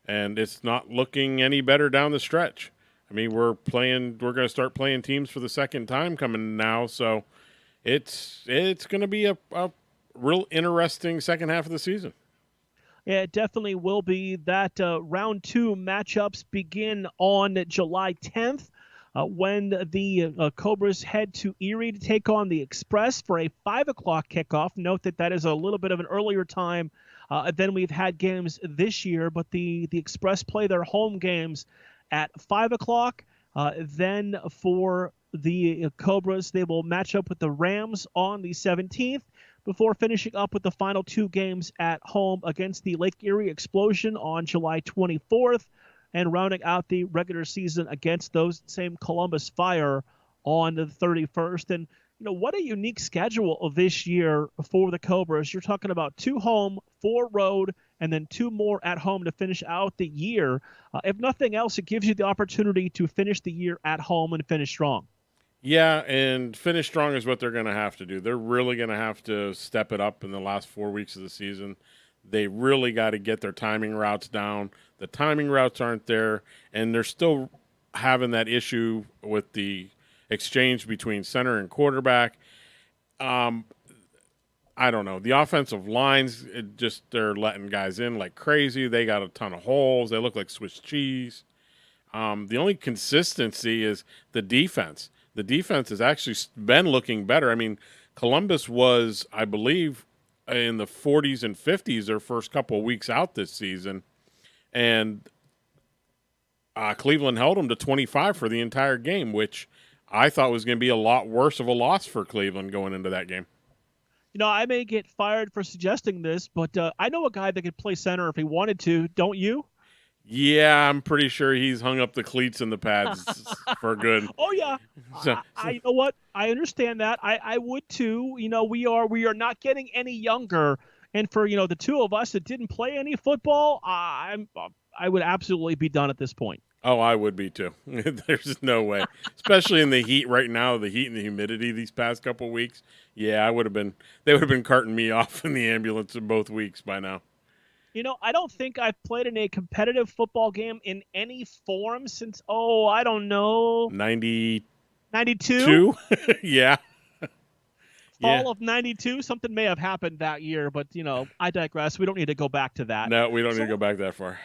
S7: And it's not looking any better down the stretch. I mean, we're going to start playing teams for the second time coming now, so it's going to be a real interesting second half of the season.
S1: Yeah, it definitely will be. That round 2 matchups begin on July 10th when the Cobras head to Erie to take on the Express for a 5 o'clock kickoff. Note that is a little bit of an earlier time than we've had games this year, but the Express play their home games at 5 o'clock. Then for the Cobras, they will match up with the Rams on the 17th before finishing up with the final 2 games at home against the Lake Erie Explosion on July 24th and rounding out the regular season against those same Columbus Fire on the 31st. And, what a unique schedule of this year for the Cobras. You're talking about 2 home, 4 road, and then 2 more at home to finish out the year. If nothing else, it gives you the opportunity to finish the year at home and finish strong.
S7: Yeah, and finish strong is what they're going to have to do. They're really going to have to step it up in the last 4 weeks of the season. They really got to get their timing routes down. The timing routes aren't there, and they're still having that issue with the
S2: exchange between center and quarterback. I don't know. The offensive lines, they're letting guys in like crazy. They got a ton of holes. They look like Swiss cheese. The only consistency is the defense. The defense has actually been looking better. I mean, Columbus was, I believe, in the 40s and 50s their first couple of weeks out this season. And Cleveland held them to 25 for the entire game, which I thought was going to be a lot worse of a loss for Cleveland going into that game.
S1: I may get fired for suggesting this, but I know a guy that could play center if he wanted to. Don't you?
S2: Yeah, I'm pretty sure he's hung up the cleats and the pads for good.
S1: Oh yeah, I you know what? I understand that. I would too. We are not getting any younger, and for the two of us that didn't play any football, I would absolutely be done at this point.
S2: Oh, I would be too. There's no way, especially in the heat right now, the heat and the humidity these past couple of weeks. Yeah, they would have been carting me off in the ambulance in both weeks by now.
S1: I don't think I've played in a competitive football game in any form since, I don't know.
S2: 92? Yeah.
S1: Fall of 92. Something may have happened that year, but, I digress. We don't need to go back to that.
S2: No, we don't need to go back that far.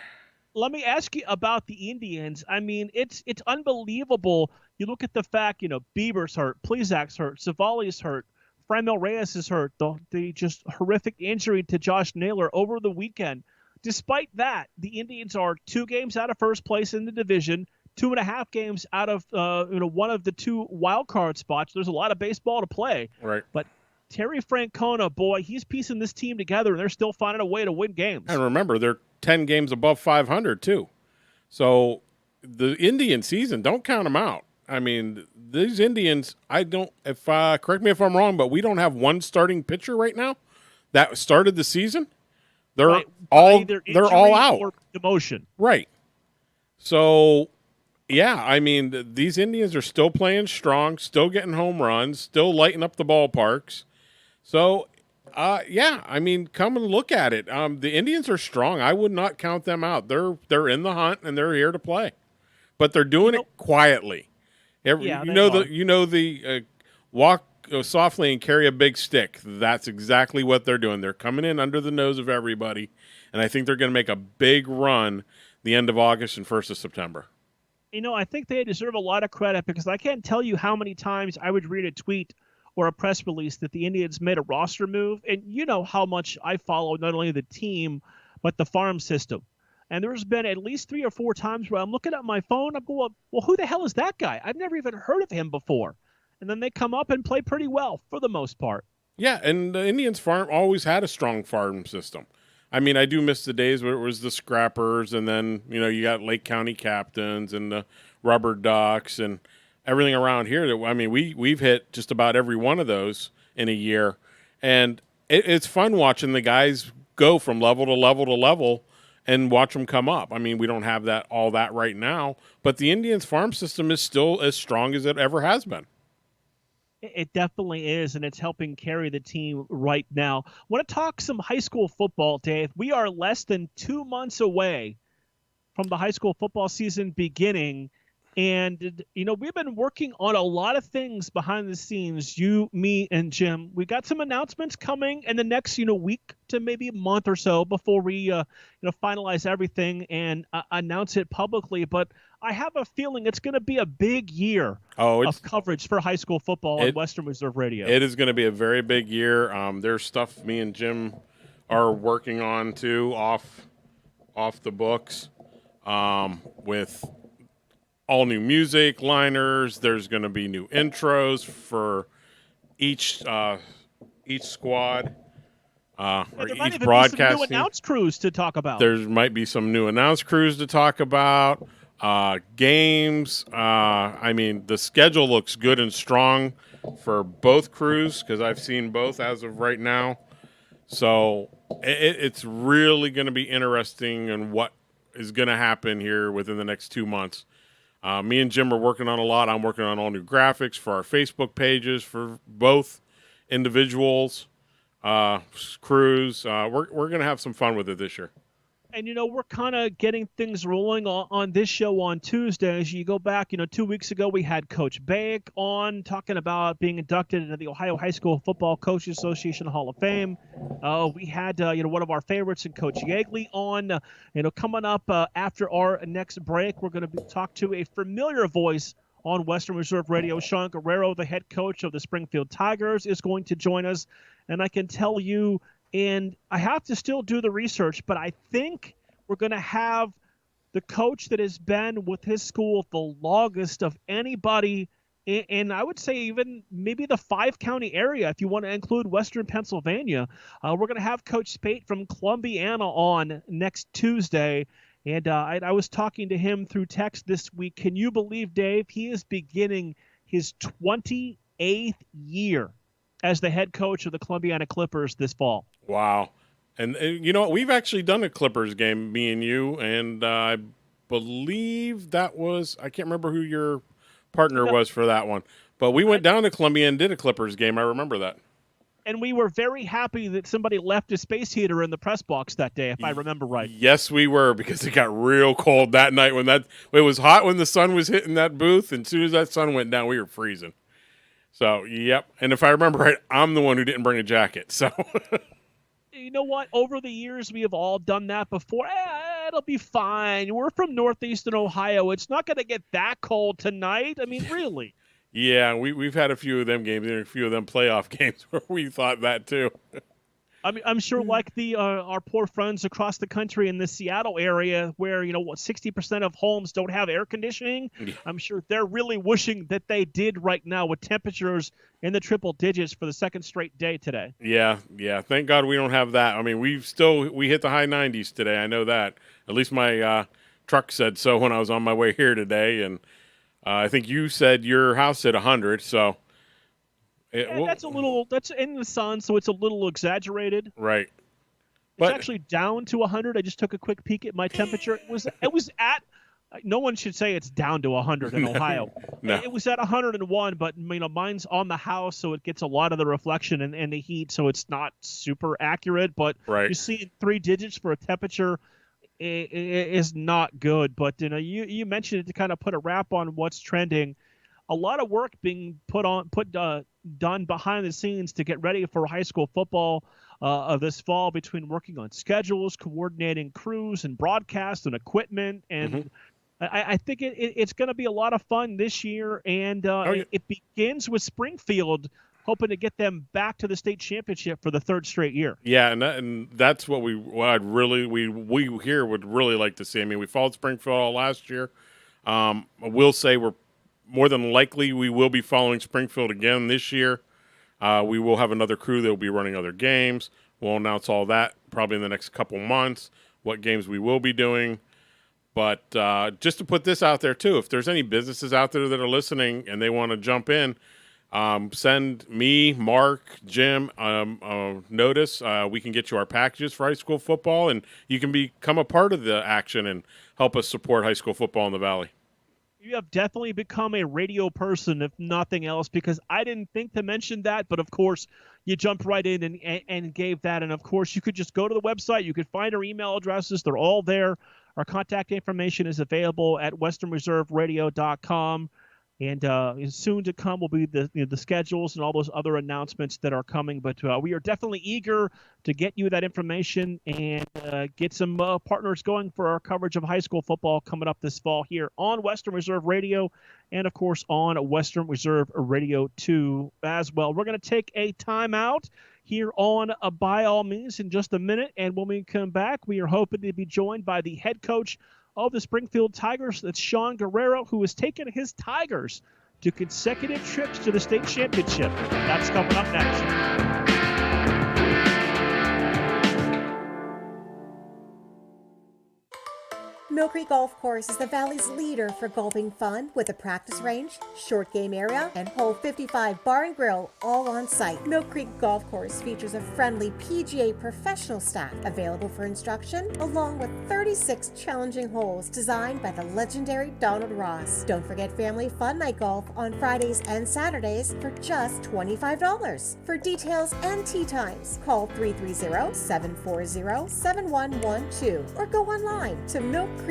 S1: Let me ask you about the Indians. I mean, it's unbelievable. You look at the fact, Bieber's hurt, Plezak's hurt, Savali's hurt, Franmil Reyes is hurt, the just horrific injury to Josh Naylor over the weekend. Despite that, the Indians are 2 games out of first place in the division, 2.5 games out of one of the 2 wild card spots. There's a lot of baseball to play.
S2: Right.
S1: But Terry Francona, boy, he's piecing this team together, and they're still finding a way to win games.
S2: And remember, they're 10 games above 500 too. So the Indian season, don't count them out. I mean, these Indians, correct me if I'm wrong, but we don't have one starting pitcher right now that started the season. They're all out.
S1: Or demotion.
S2: Right. So, yeah, I mean, these Indians are still playing strong, still getting home runs, still lighting up the ballparks. So, I mean, come and look at it. The Indians are strong. I would not count them out. They're in the hunt and they're here to play, but they're doing it quietly. Walk softly and carry a big stick. That's exactly what they're doing. They're coming in under the nose of everybody, and I think they're going to make a big run the end of August and 1st of September.
S1: I think they deserve a lot of credit because I can't tell you how many times I would read a tweet or a press release that the Indians made a roster move, and you know how much I follow not only the team but the farm system. And there's been at least 3 or 4 times where I'm looking at my phone, I'm going, well, who the hell is that guy? I've never even heard of him before. And then they come up and play pretty well for the most part.
S2: Yeah, and the Indians farm always had a strong farm system. I mean, I do miss the days where it was the scrappers, and then, you got Lake County captains and the rubber ducks and everything around here. I mean, we've hit just about every one of those in a year. And it's fun watching the guys go from level to level to level and watch them come up. I mean, we don't have all that right now, but the Indians farm system is still as strong as it ever has been.
S1: It definitely is, and it's helping carry the team right now. I want to talk some high school football, Dave. We are less than 2 months away from the high school football season beginning, and, we've been working on a lot of things behind the scenes, you, me, and Jim. We got some announcements coming in the next, week to maybe a month or so before we, finalize everything and announce it publicly. But I have a feeling it's going to be a big year of coverage for high school football on Western Reserve Radio.
S2: It is going to be a very big year. There's stuff me and Jim are working on, too, off the books with all new music, liners. There's going to be new intros for each squad or each broadcast.
S1: Some new announce crews to talk about.
S2: There might be some new announce crews to talk about. Games. I mean, the schedule looks good and strong for both crews because I've seen both as of right now. So it's really going to be interesting and what is going to happen here within the next 2 months. Me and Jim are working on a lot. I'm working on all new graphics for our Facebook pages for both individuals, crews. We're going to have some fun with it this year.
S1: And, we're kind of getting things rolling on this show on Tuesdays. You go back, 2 weeks ago, we had Coach Bake on talking about being inducted into the Ohio High School Football Coaches Association Hall of Fame. We had, one of our favorites, and Coach Yeagley on. Coming up after our next break, we're going to talk to a familiar voice on Western Reserve Radio. Sean Guerrero, the head coach of the Springfield Tigers, is going to join us. And I can tell you, and I have to still do the research, but I think we're going to have the coach that has been with his school the longest of anybody, and I would say even maybe the 5-county area, if you want to include Western Pennsylvania. We're going to have Coach Spate from Columbiana on next Tuesday, and I was talking to him through text this week. Can you believe, Dave, he is beginning his 28th year as the head coach of the Columbiana Clippers this fall.
S2: Wow. And you know what? We've actually done a Clippers game, me and you, and I believe that was – I can't remember who your partner was for that one. But we went down to Columbia and did a Clippers game. I remember that.
S1: And we were very happy that somebody left a space heater in the press box that day, if I remember right.
S2: Yes, we were, because it got real cold that night. It was hot when the sun was hitting that booth, and as soon as that sun went down, we were freezing. So, yep. And if I remember right, I'm the one who didn't bring a jacket. So,
S1: you know what? Over the years, we have all done that before. It'll be fine. We're from northeastern Ohio. It's not going to get that cold tonight. I mean, really.
S2: Yeah, we've had a few of them games and a few of them playoff games where we thought that too.
S1: I mean, I'm sure like our poor friends across the country in the Seattle area where, 60% of homes don't have air conditioning. Yeah. I'm sure they're really wishing that they did right now with temperatures in the triple digits for the second straight day today.
S2: Yeah. Thank God we don't have that. I mean, we hit the high 90s today. I know that. At least my truck said so when I was on my way here today. And I think you said your house hit 100, so.
S1: That's in the sun, so it's a little exaggerated.
S2: Right.
S1: It's actually down to 100. I just took a quick peek at my temperature. It was at, no one should say it's down to 100 in Ohio.
S2: No.
S1: It was at 101, but mine's on the house, so it gets a lot of the reflection and the heat, so it's not super accurate. But
S2: right.
S1: You see 3 digits for a temperature is not good. But you mentioned it to kind of put a wrap on what's trending. A lot of work being done behind the scenes to get ready for high school football of this fall, between working on schedules, coordinating crews and broadcast and equipment. And I think it's going to be a lot of fun this year. And it begins with Springfield, hoping to get them back to the state championship for the 3rd straight year.
S2: Yeah, and that's what we here would really like to see. I mean, we followed Springfield all last year. I will say we're more than likely, we will be following Springfield again this year. We will have another crew that will be running other games. We'll announce all that probably in the next couple months, what games we will be doing. But just to put this out there, too, if there's any businesses out there that are listening and they want to jump in, send me, Mark, Jim, notice. We can get you our packages for high school football, and you can become a part of the action and help us support high school football in the Valley.
S1: You have definitely become a radio person, if nothing else, because I didn't think to mention that, but of course you jumped right in and gave that. And of course you could just go to the website. You could find our email addresses. They're all there. Our contact information is available at westernreserveradio.com. And soon to come will be the schedules and all those other announcements that are coming. But we are definitely eager to get you that information and get some partners going for our coverage of high school football coming up this fall here on Western Reserve Radio and, of course, on Western Reserve Radio 2 as well. We're going to take a timeout here on By All Means in just a minute. And when we come back, we are hoping to be joined by the head coach of the Springfield Tigers. That's Sean Guerrero, who has taken his Tigers to consecutive trips to the state championship. That's coming up next.
S6: Mill Creek Golf Course is the Valley's leader for golfing fun with a practice range, short game area, and hole 55 bar and grill all on site. Mill Creek Golf Course features a friendly PGA professional staff available for instruction, along with 36 challenging holes designed by the legendary Donald Ross. Don't forget family fun night golf on Fridays and Saturdays for just $25. For details and tee times, call 330-740-7112 or go online to millcreekmetroparks.org.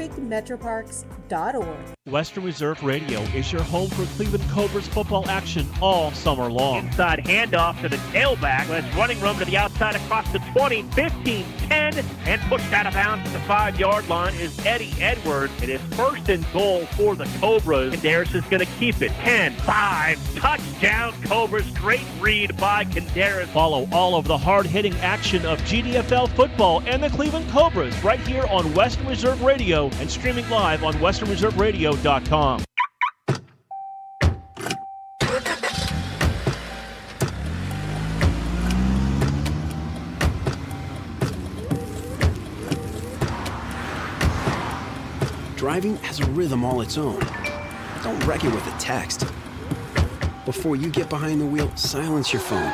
S5: Western Reserve Radio is your home for Cleveland Cobras football action all summer long. Inside handoff to the tailback. That's running room to the outside across the 20, 15, 10, and pushed out of bounds at the 5-yard line is Eddie Edwards. It is first and goal for the Cobras. Kandaris is going to keep it. 10-5. Touchdown Cobras. Great read by Kandaris. Follow all of the hard-hitting action of GDFL football and the Cleveland Cobras right here on Western Reserve Radio and streaming live on westernreserveradio.com.
S19: Driving has a rhythm all its own. Don't wreck it with a text. Before you get behind the wheel, silence your phone.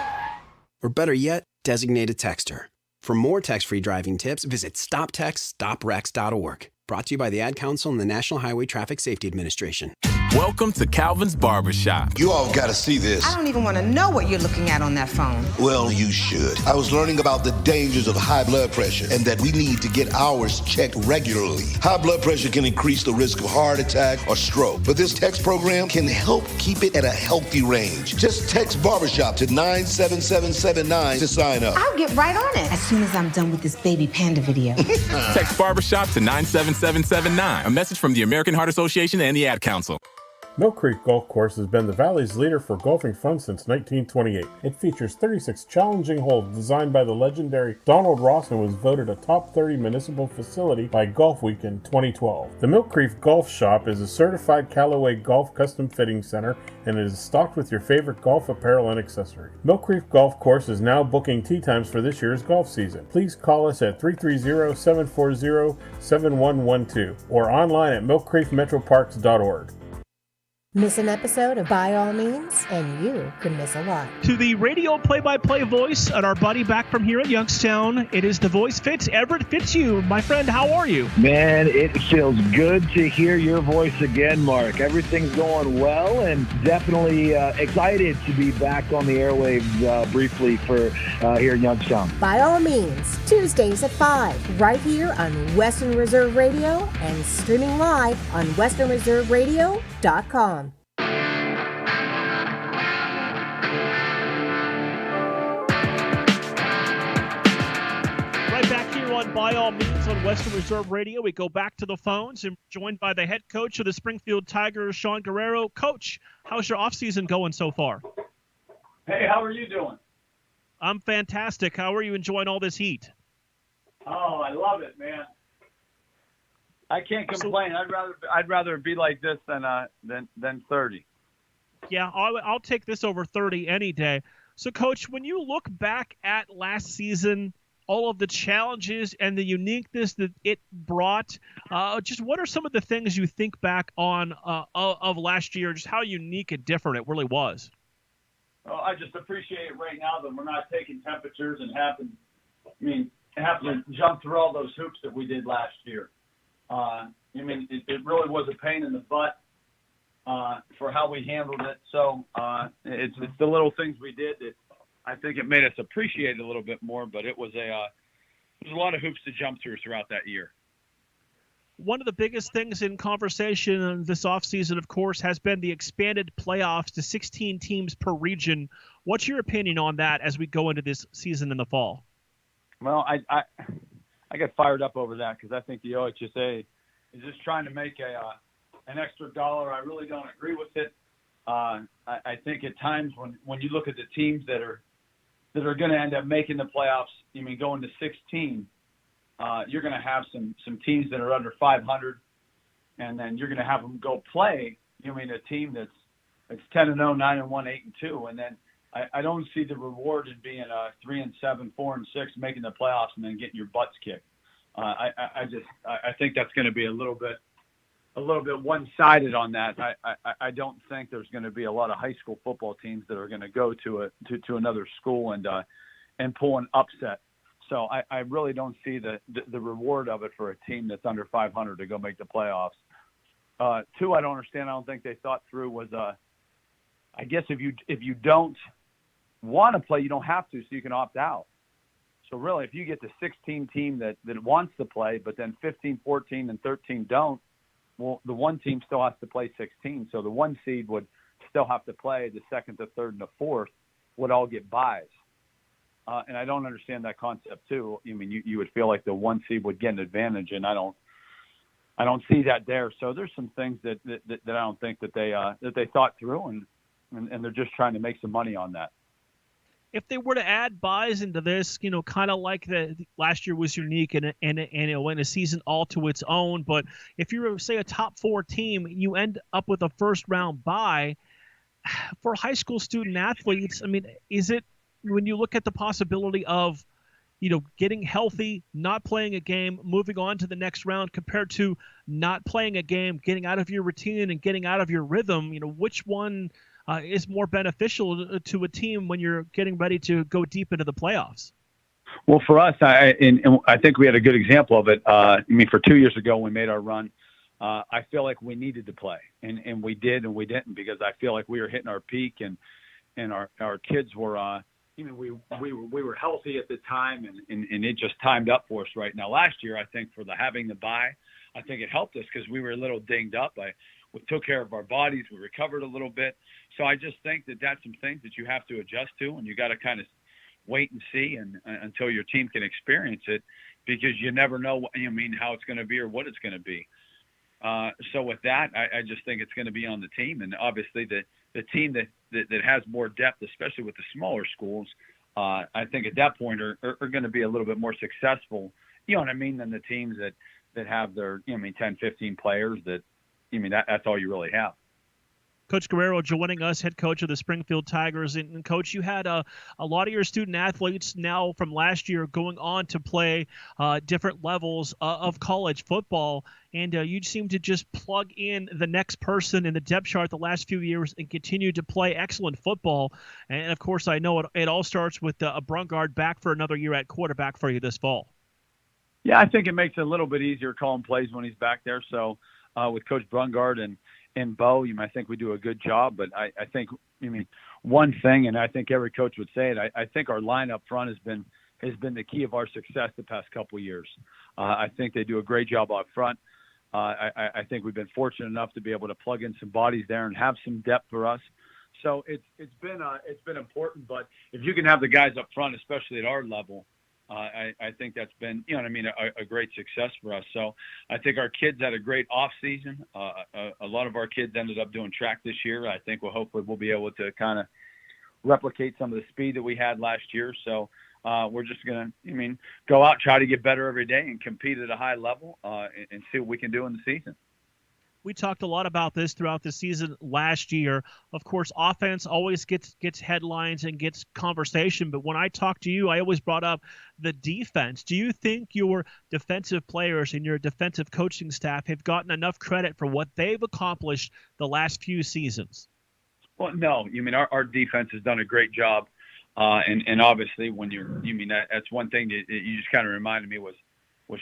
S19: Or better yet, designate a texter. For more text-free driving tips, visit stoptextstoprex.org. Brought to you by the Ad Council and the National Highway Traffic Safety Administration.
S22: Welcome to Calvin's Barbershop.
S23: You all got to see this.
S24: I don't even want to know what you're looking at on that phone.
S23: Well, you should. I was learning about the dangers of high blood pressure and that we need to get ours checked regularly. High blood pressure can increase the risk of heart attack or stroke, but this text program can help keep it at a healthy range. Just text Barbershop to 97779 to sign up.
S24: I'll get right on it as soon as I'm done with this baby panda video.
S22: Text Barbershop to 97779. A message from the American Heart Association and the Ad Council.
S7: Mill Creek Golf Course has been the Valley's leader for golfing fun since 1928. It features 36 challenging holes designed by the legendary Donald Ross and was voted a top 30 municipal facility by Golf Week in 2012. The Mill Creek Golf Shop is a certified Callaway Golf custom fitting center and it is stocked with your favorite golf apparel and accessories. Mill Creek Golf Course is now booking tee times for this year's golf season. Please call us at 330-740-7112 or online at millcreekmetroparks.org.
S6: Miss an episode of By All Means, and you could miss a lot.
S1: To the radio play-by-play voice and our buddy back from here at Youngstown, it is the voice Fitz. Everett Fitzhugh, my friend, how are you?
S8: Man, it feels good to hear your voice again, Mark. Everything's going well, and definitely excited to be back on the airwaves briefly for here in Youngstown.
S6: By All Means, Tuesdays at 5, right here on Western Reserve Radio and streaming live on westernreserveradio.com.
S1: On By All Means on Western Reserve Radio. We go back to the phones and joined by the head coach of the Springfield Tigers, Sean Guerrero. Coach, how's your offseason going so far?
S4: Hey, how are you doing?
S1: I'm fantastic. How are you enjoying all this heat?
S4: Oh, I love it, man. I can't complain. I'd rather be like this than 30.
S1: Yeah, I'll take this over 30 any day. So, Coach, when you look back at last season, all of the challenges and the uniqueness that it brought, just what are some of the things you think back on of last year, just how unique and different it really was?
S4: Well, I just appreciate right now that we're not taking temperatures and having to jump through all those hoops that we did last year. It really was a pain in the butt for how we handled it. So it's the little things we did that I think it made us appreciate it a little bit more, but it was a lot of hoops to jump through throughout that year.
S1: One of the biggest things in conversation this offseason, of course, has been the expanded playoffs to 16 teams per region. What's your opinion on that as we go into this season in the fall?
S4: Well, I get fired up over that because I think the OHSA is just trying to make an extra dollar. I really don't agree with it. I think at times when you look at the teams that are going to end up making the playoffs, going to 16, you're going to have some teams that are under 500, and then you're going to have them go play. A team that's 10-0, 9-1, 8-2, and then I don't see the reward in being 3-7, 4-6, making the playoffs, and then getting your butts kicked. I think that's going to be a little bit one-sided on that. I don't think there's going to be a lot of high school football teams that are going to go to another school and pull an upset. So I really don't see the reward of it for a team that's under 500 to go make the playoffs. Two, I don't understand. I don't think they thought through was, I guess if you don't want to play, you don't have to, so you can opt out. So really, if you get the 16 team that wants to play, but then 15, 14, and 13 don't, well, the one team still has to play 16. So the one seed would still have to play. The second, the third, and the fourth would all get buys. And I don't understand that concept too. I mean, you would feel like the one seed would get an advantage, and I don't see that there. So there's some things that I don't think that they thought through, and they're just trying to make some money on that.
S1: If they were to add buys into this, kind of like the last year was unique and it went a season all to its own. But if you were, say, a top 4 team, you end up with a first round bye for high school student athletes. I mean, is it, when you look at the possibility of, getting healthy, not playing a game, moving on to the next round, compared to not playing a game, getting out of your routine and getting out of your rhythm, which one is more beneficial to a team when you're getting ready to go deep into the playoffs?
S4: Well, for us, I think we had a good example of it. For 2 years ago, when we made our run, I feel like we needed to play, and we did, and we didn't, because I feel like we were hitting our peak, and our kids were, we were healthy at the time, and it just timed up for us right now. Last year, I think for having the bye, I think it helped us because we were a little dinged up. We took care of our bodies. We recovered a little bit. So I just think that that's some things that you have to adjust to, and you got to kind of wait and see until your team can experience it, because you never know how it's going to be or what it's going to be. So with that, I just think it's going to be on the team, and obviously the team that has more depth, especially with the smaller schools, I think at that point are going to be a little bit more successful, than the teams that have their 10, 15 players that. That's all you really have.
S1: Coach Guerrero joining us, head coach of the Springfield Tigers. And Coach, you had a lot of your student athletes now from last year going on to play different levels of college football. And you seem to just plug in the next person in the depth chart the last few years and continue to play excellent football. And, of course, I know it all starts with a Brungard back for another year at quarterback for you this fall.
S4: Yeah, I think it makes it a little bit easier calling plays when he's back there. So, with Coach Brungard and Bo, I think we do a good job. But I think, one thing, and I think every coach would say it, I think our line up front has been the key of our success the past couple of years. I think they do a great job up front. I think we've been fortunate enough to be able to plug in some bodies there and have some depth for us. So it's been important. But if you can have the guys up front, especially at our level, I think that's been, a great success for us. So I think our kids had a great off season. A lot of our kids ended up doing track this year. I think hopefully we'll be able to kind of replicate some of the speed that we had last year. So we're just going to, go out, try to get better every day and compete at a high level and see what we can do in the season.
S1: We talked a lot about this throughout the season last year. Of course, offense always gets headlines and gets conversation, but when I talk to you, I always brought up the defense. Do you think your defensive players and your defensive coaching staff have gotten enough credit for what they've accomplished the last few seasons?
S4: Well, no. Our defense has done a great job, and obviously when that's one thing that you just kind of reminded me was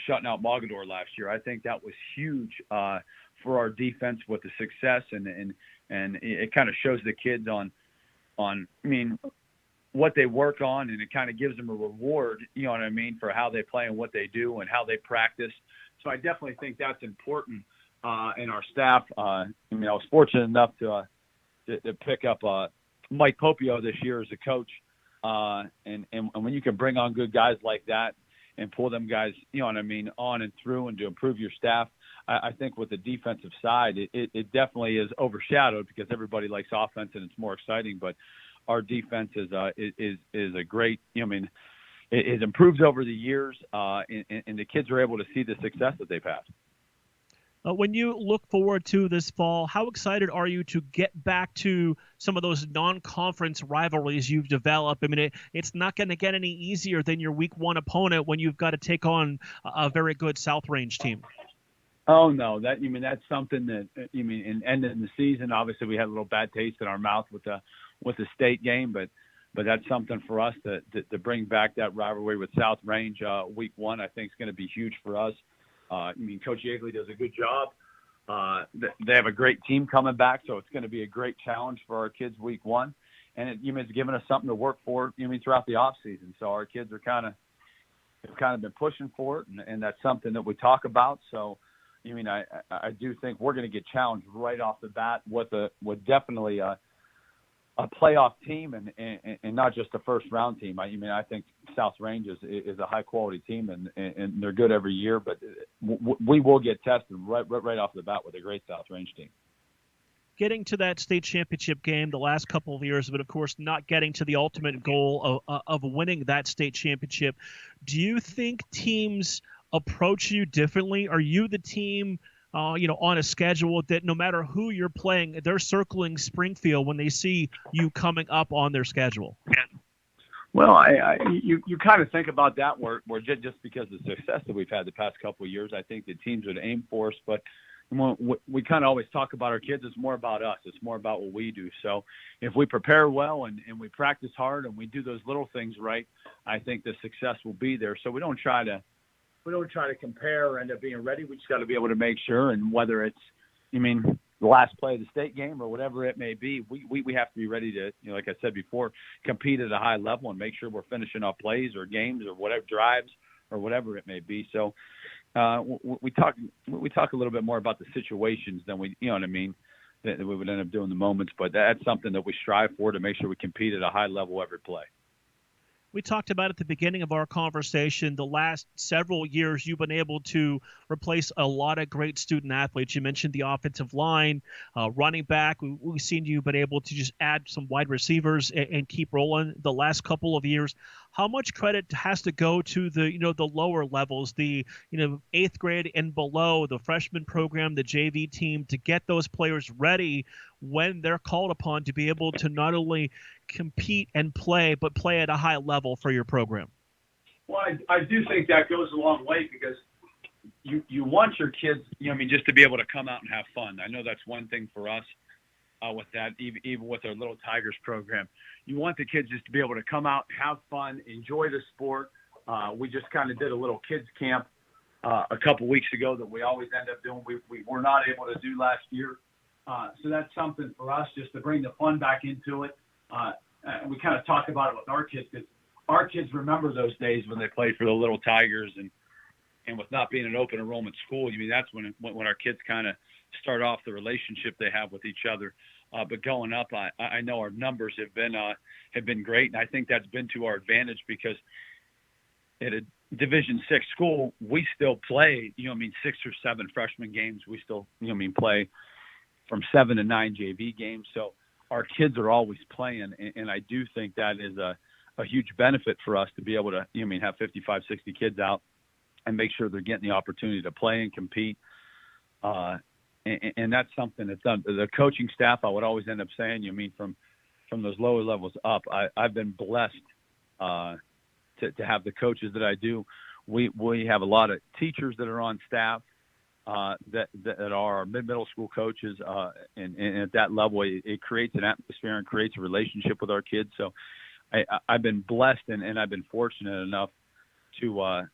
S4: shutting out Mogador last year. I think that was huge for our defense with the success, and it kind of shows the kids on what they work on, and it kind of gives them a reward, for how they play and what they do and how they practice. So I definitely think that's important in our staff. I was fortunate enough to pick up Mike Popio this year as a coach, and when you can bring on good guys like that and pull them guys, on and through and to improve your staff. I think with the defensive side, it definitely is overshadowed because everybody likes offense and it's more exciting. But our defense is a great, it improves over the years, and the kids are able to see the success that they've had.
S1: When you look forward to this fall, how excited are you to get back to some of those non-conference rivalries you've developed? I mean, it's not going to get any easier than your week one opponent when you've got to take on a very good South Range team.
S4: Oh no, that's something that in ending the season. Obviously, we had a little bad taste in our mouth with the state game, but that's something for us to bring back that rivalry with South Range week one. I think is going to be huge for us. Coach Yeagley does a good job. They have a great team coming back, so it's going to be a great challenge for our kids week one, and it's given us something to work for. Throughout the off season, so our kids are have kind of been pushing for it, and that's something that we talk about. So. I do think we're going to get challenged right off the bat with definitely a playoff team and not just a first round team. I think South Range is a high quality team and they're good every year, but we will get tested right off the bat with a great South Range team.
S1: Getting to that state championship game the last couple of years, but of course not getting to the ultimate goal of winning that state championship. Do you think teams approach you differently? Are you the team, on a schedule that no matter who you're playing, they're circling Springfield when they see you coming up on their schedule?
S4: Well, you kind of think about that where just because of the success that we've had the past couple of years, I think the teams would aim for us, but we kind of always talk about our kids. It's more about us. It's more about what we do. So if we prepare well and we practice hard and we do those little things right, I think the success will be there. So we don't try to compare or end up being ready. We just got to be able to make sure, and whether it's, the last play of the state game or whatever it may be, we have to be ready to, like I said before, compete at a high level and make sure we're finishing off plays or games or whatever, drives or whatever it may be. So we talk a little bit more about the situations than we, that we would end up doing the moments, but that's something that we strive for, to make sure we compete at a high level every play.
S1: We talked about at the beginning of our conversation, the last several years you've been able to replace a lot of great student athletes. You mentioned the offensive line, running back. We've seen you've been able to just add some wide receivers and keep rolling the last couple of years. How much credit has to go to the lower levels, the 8th grade and below, the freshman program, the JV team, to get those players ready when they're called upon to be able to not only compete and play, but play at a high level for your program?
S4: Well, I do think that goes a long way, because you want your kids, just to be able to come out and have fun. I know that's one thing for us with that, even with our Little Tigers program. You want the kids just to be able to come out, have fun, enjoy the sport. We just kind of did a little kids camp a couple weeks ago that we always end up doing. We were not able to do last year. So that's something for us, just to bring the fun back into it. We kind of talk about it with our kids, because our kids remember those days when they played for the Little Tigers, and with not being an open enrollment school, that's when our kids kind of start off the relationship they have with each other. But going up, I know our numbers have been great, and I think that's been to our advantage, because at a Division VI school, we still play 6 or 7 freshman games. We still play from 7 to 9 JV games. So our kids are always playing, and I do think that is a huge benefit for us to be able to have 55, 60 kids out and make sure they're getting the opportunity to play and compete. And that's something that's done. The coaching staff, I would always end up saying, from those lower levels up, I've been blessed to have the coaches that I do. We have a lot of teachers that are on staff that are our middle school coaches, and at that level, it creates an atmosphere and creates a relationship with our kids. So I've been blessed and I've been fortunate enough to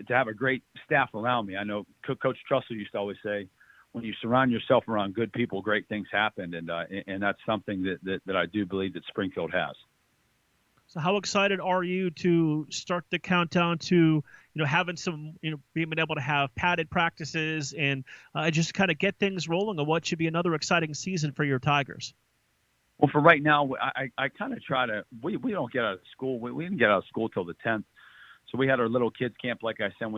S4: have a great staff around me. I know Coach Trussell used to always say, when you surround yourself around good people, great things happen, and that's something that I do believe that Springfield has.
S1: So how excited are you to start the countdown to, having some, being able to have padded practices and just kind of get things rolling on what should be another exciting season for your Tigers?
S4: Well, for right now, I kind of try to, we don't get out of school. We didn't get out of school till the 10th. So we had our little kids camp, like I said,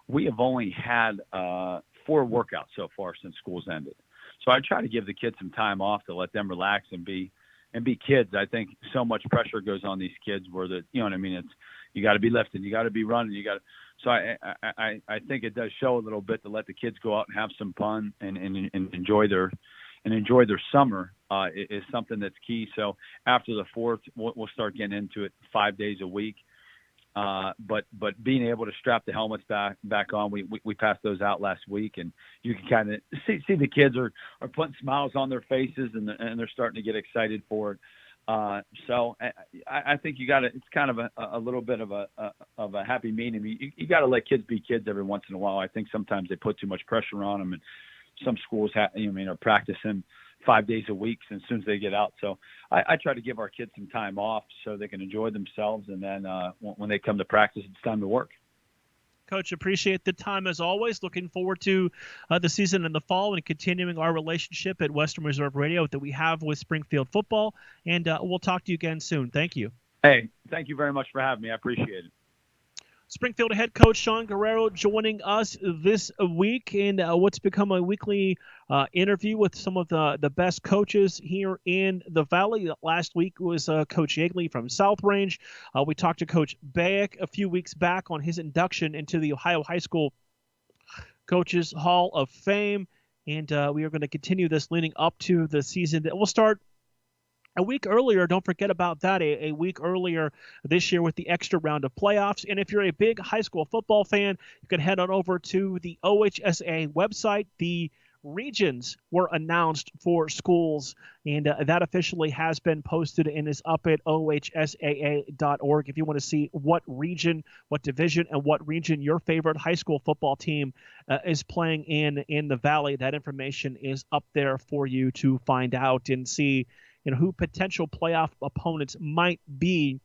S4: we have only had 4 workouts so far since school's ended. So I try to give the kids some time off to let them relax and be kids. I think so much pressure goes on these kids where You got to be lifting. You got to be running. So I think it does show a little bit to let the kids go out and have some fun and enjoy their summer is something that's key. So after the 4th, we'll start getting into it 5 days a week. But being able to strap the helmets back on, we passed those out last week, and you can kind of see the kids are putting smiles on their faces, and they're starting to get excited for it. So I think you got to. It's kind of a little bit of a happy medium. You got to let kids be kids every once in a while. I think sometimes they put too much pressure on them, and some schools are practicing 5 days a week as soon as they get out. So I try to give our kids some time off so they can enjoy themselves, and then when they come to practice, it's time to work.
S1: Coach, appreciate the time as always. Looking forward to the season in the fall and continuing our relationship at Western Reserve Radio that we have with Springfield football. And we'll talk to you again soon. Thank you.
S4: Hey, thank you very much for having me. I appreciate it.
S1: Springfield head coach Sean Guerrero joining us this week in what's become a weekly interview with some of the best coaches here in the Valley. Last week was Coach Yeagley from South Range. We talked to Coach Bayek a few weeks back on his induction into the Ohio High School Coaches Hall of Fame. And we are going to continue this leading up to the season that will start a week earlier. Don't forget about that. A week earlier this year with the extra round of playoffs. And if you're a big high school football fan, you can head on over to the OHSAA website. The regions were announced for schools, and that officially has been posted and is up at ohsaa.org. If you want to see what region, what division, and what region your favorite high school football team is playing in the Valley, that information is up there for you to find out and see who potential playoff opponents might be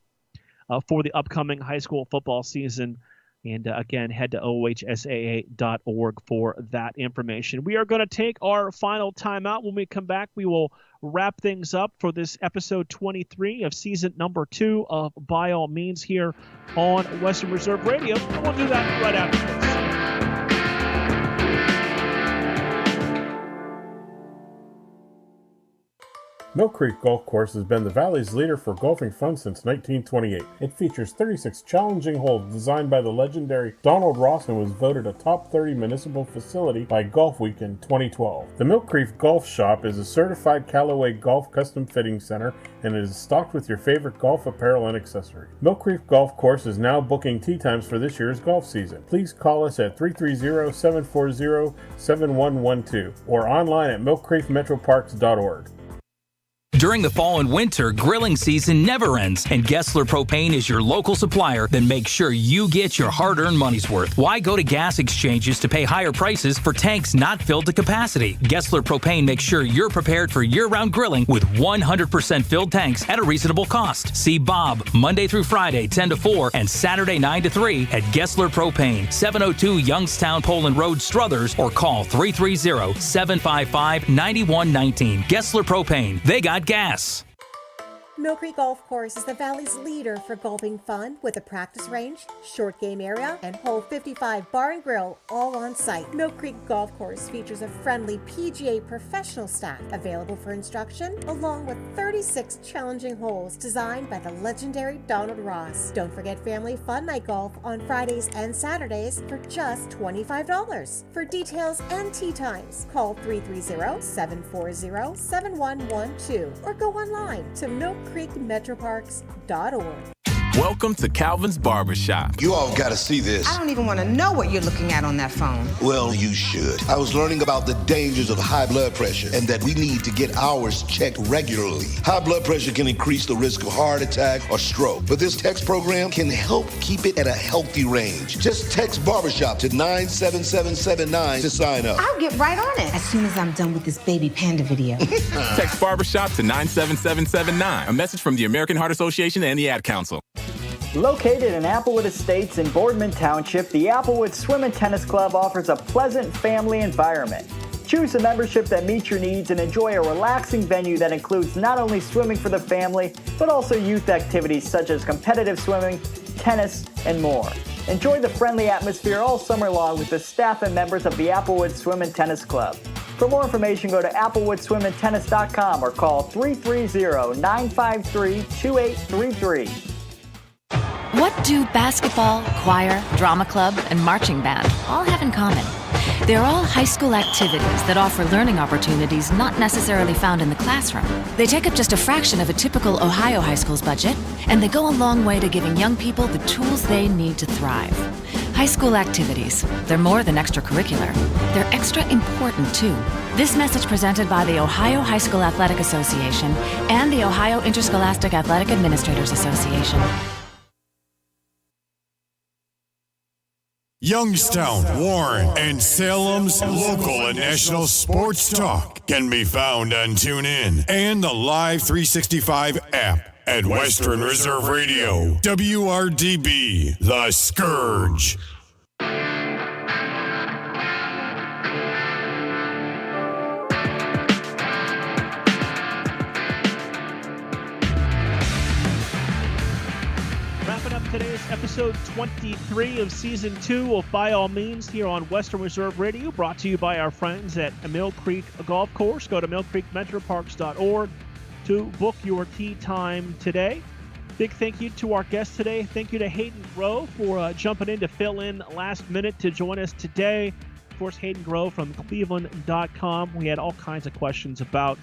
S1: for the upcoming high school football season. And again, head to ohsaa.org for that information. We are going to take our final timeout. When we come back, we will wrap things up for this episode 23 of season number 2 of By All Means here on Western Reserve Radio. And we'll do that right after this.
S7: Mill Creek Golf Course has been the Valley's leader for golfing fun since 1928. It features 36 challenging holes designed by the legendary Donald Ross and was voted a top 30 municipal facility by Golf Week in 2012. The Mill Creek Golf Shop is a certified Callaway Golf custom fitting center and it is stocked with your favorite golf apparel and accessories. Mill Creek Golf Course is now booking tee times for this year's golf season. Please call us at 330-740-7112 or online at millcreekmetroparks.org.
S12: During the fall and winter, grilling season never ends, and Gessler Propane is your local supplier that makes sure you get your hard-earned money's worth. Why go to gas exchanges to pay higher prices for tanks not filled to capacity? Gessler Propane makes sure you're prepared for year-round grilling with 100% filled tanks at a reasonable cost. See Bob Monday through Friday, 10 to 4, and Saturday, 9 to 3 at Gessler Propane, 702 Youngstown Poland Road, Struthers, or call 330-755-9119. Gessler Propane. They got gas.
S6: Mill Creek Golf Course is the Valley's leader for golfing fun with a practice range, short game area, and hole 55 bar and grill all on site. Mill Creek Golf Course features a friendly PGA professional staff available for instruction, along with 36 challenging holes designed by the legendary Donald Ross. Don't forget family fun night golf on Fridays and Saturdays for just $25. For details and tee times, call 330-740-7112 or go online to millcreekmetroparks.org.
S22: Welcome to Calvin's Barbershop.
S23: You all gotta see this.
S24: I don't even want to know what you're looking at on that phone.
S23: Well, you should. I was learning about the dangers of high blood pressure and that we need to get ours checked regularly. High blood pressure can increase the risk of heart attack or stroke, but this text program can help keep it at a healthy range. Just text Barbershop to 97779 to sign up.
S24: I'll get right on it as soon as I'm done with this baby panda video.
S22: Text Barbershop to 97779. A message from the American Heart Association and the Ad Council.
S13: Located in Applewood Estates in Boardman Township, the Applewood Swim and Tennis Club offers a pleasant family environment. Choose a membership that meets your needs and enjoy a relaxing venue that includes not only swimming for the family, but also youth activities such as competitive swimming, tennis, and more. Enjoy the friendly atmosphere all summer long with the staff and members of the Applewood Swim and Tennis Club. For more information, go to applewoodswimandtennis.com or call 330-953-2833.
S14: What do basketball, choir, drama club, and marching band all have in common? They're all high school activities that offer learning opportunities not necessarily found in the classroom. They take up just a fraction of a typical Ohio high school's budget, and they go a long way to giving young people the tools they need to thrive. High school activities, they're more than extracurricular. They're extra important, too. This message presented by the Ohio High School Athletic Association and the Ohio Interscholastic Athletic Administrators Association.
S15: Youngstown, Warren, and Salem's local and national sports talk can be found on TuneIn and the Live 365 app at Western Reserve Radio, WRDB, The Scourge.
S1: Today's episode 23 of Season 2 of By All Means here on Western Reserve Radio, brought to you by our friends at Mill Creek Golf Course. Go to millcreekmetroparks.org to book your tee time today. Big thank you to our guest today. Thank you to Hayden Grove for jumping in to fill in last minute to join us today. Of course, Hayden Grove from Cleveland.com. We had all kinds of questions about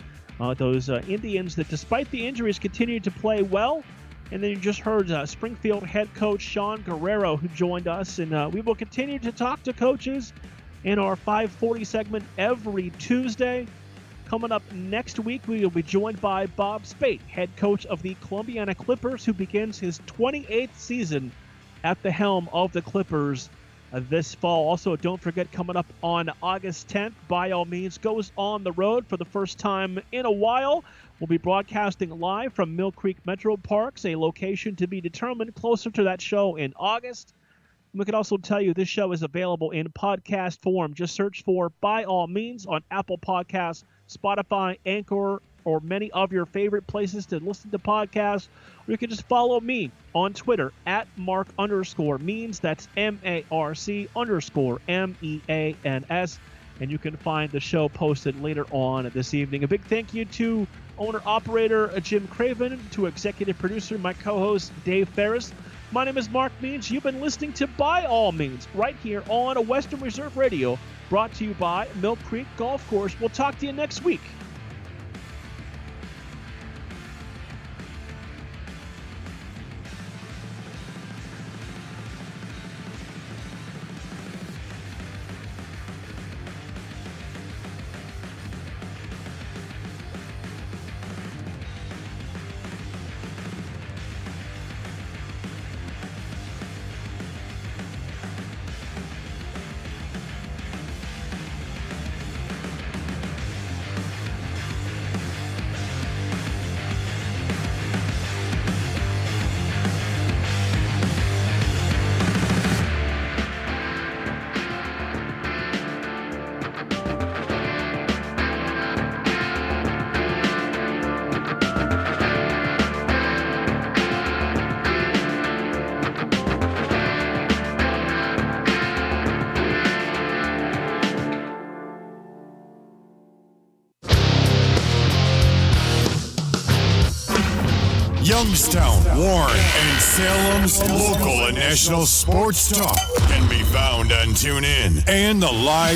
S1: those Indians that, despite the injuries, continue to play well. And then you just heard Springfield head coach Sean Guerrero, who joined us. And we will continue to talk to coaches in our 540 segment every Tuesday. Coming up next week, we will be joined by Bob Spate, head coach of the Columbiana Clippers, who begins his 28th season at the helm of the Clippers this fall. Also, don't forget, coming up on August 10th, By All Means goes on the road for the first time in a while. We'll be broadcasting live from Mill Creek Metro Parks, a location to be determined closer to that show in August. And we can also tell you this show is available in podcast form. Just search for By All Means on Apple Podcasts, Spotify, Anchor, or many of your favorite places to listen to podcasts. Or you can just follow me on Twitter at Marc_Means. That's MARC_MEANS. And you can find the show posted later on this evening. A big thank you to owner-operator Jim Craven, to executive producer, my co-host Dave Ferris. My name is Marc Means. You've been listening to By All Means right here on Western Reserve Radio, brought to you by Mill Creek Golf Course. We'll talk to you next week.
S15: Youngstown, Warren, and Salem's local and national sports talk can be found on TuneIn and the Live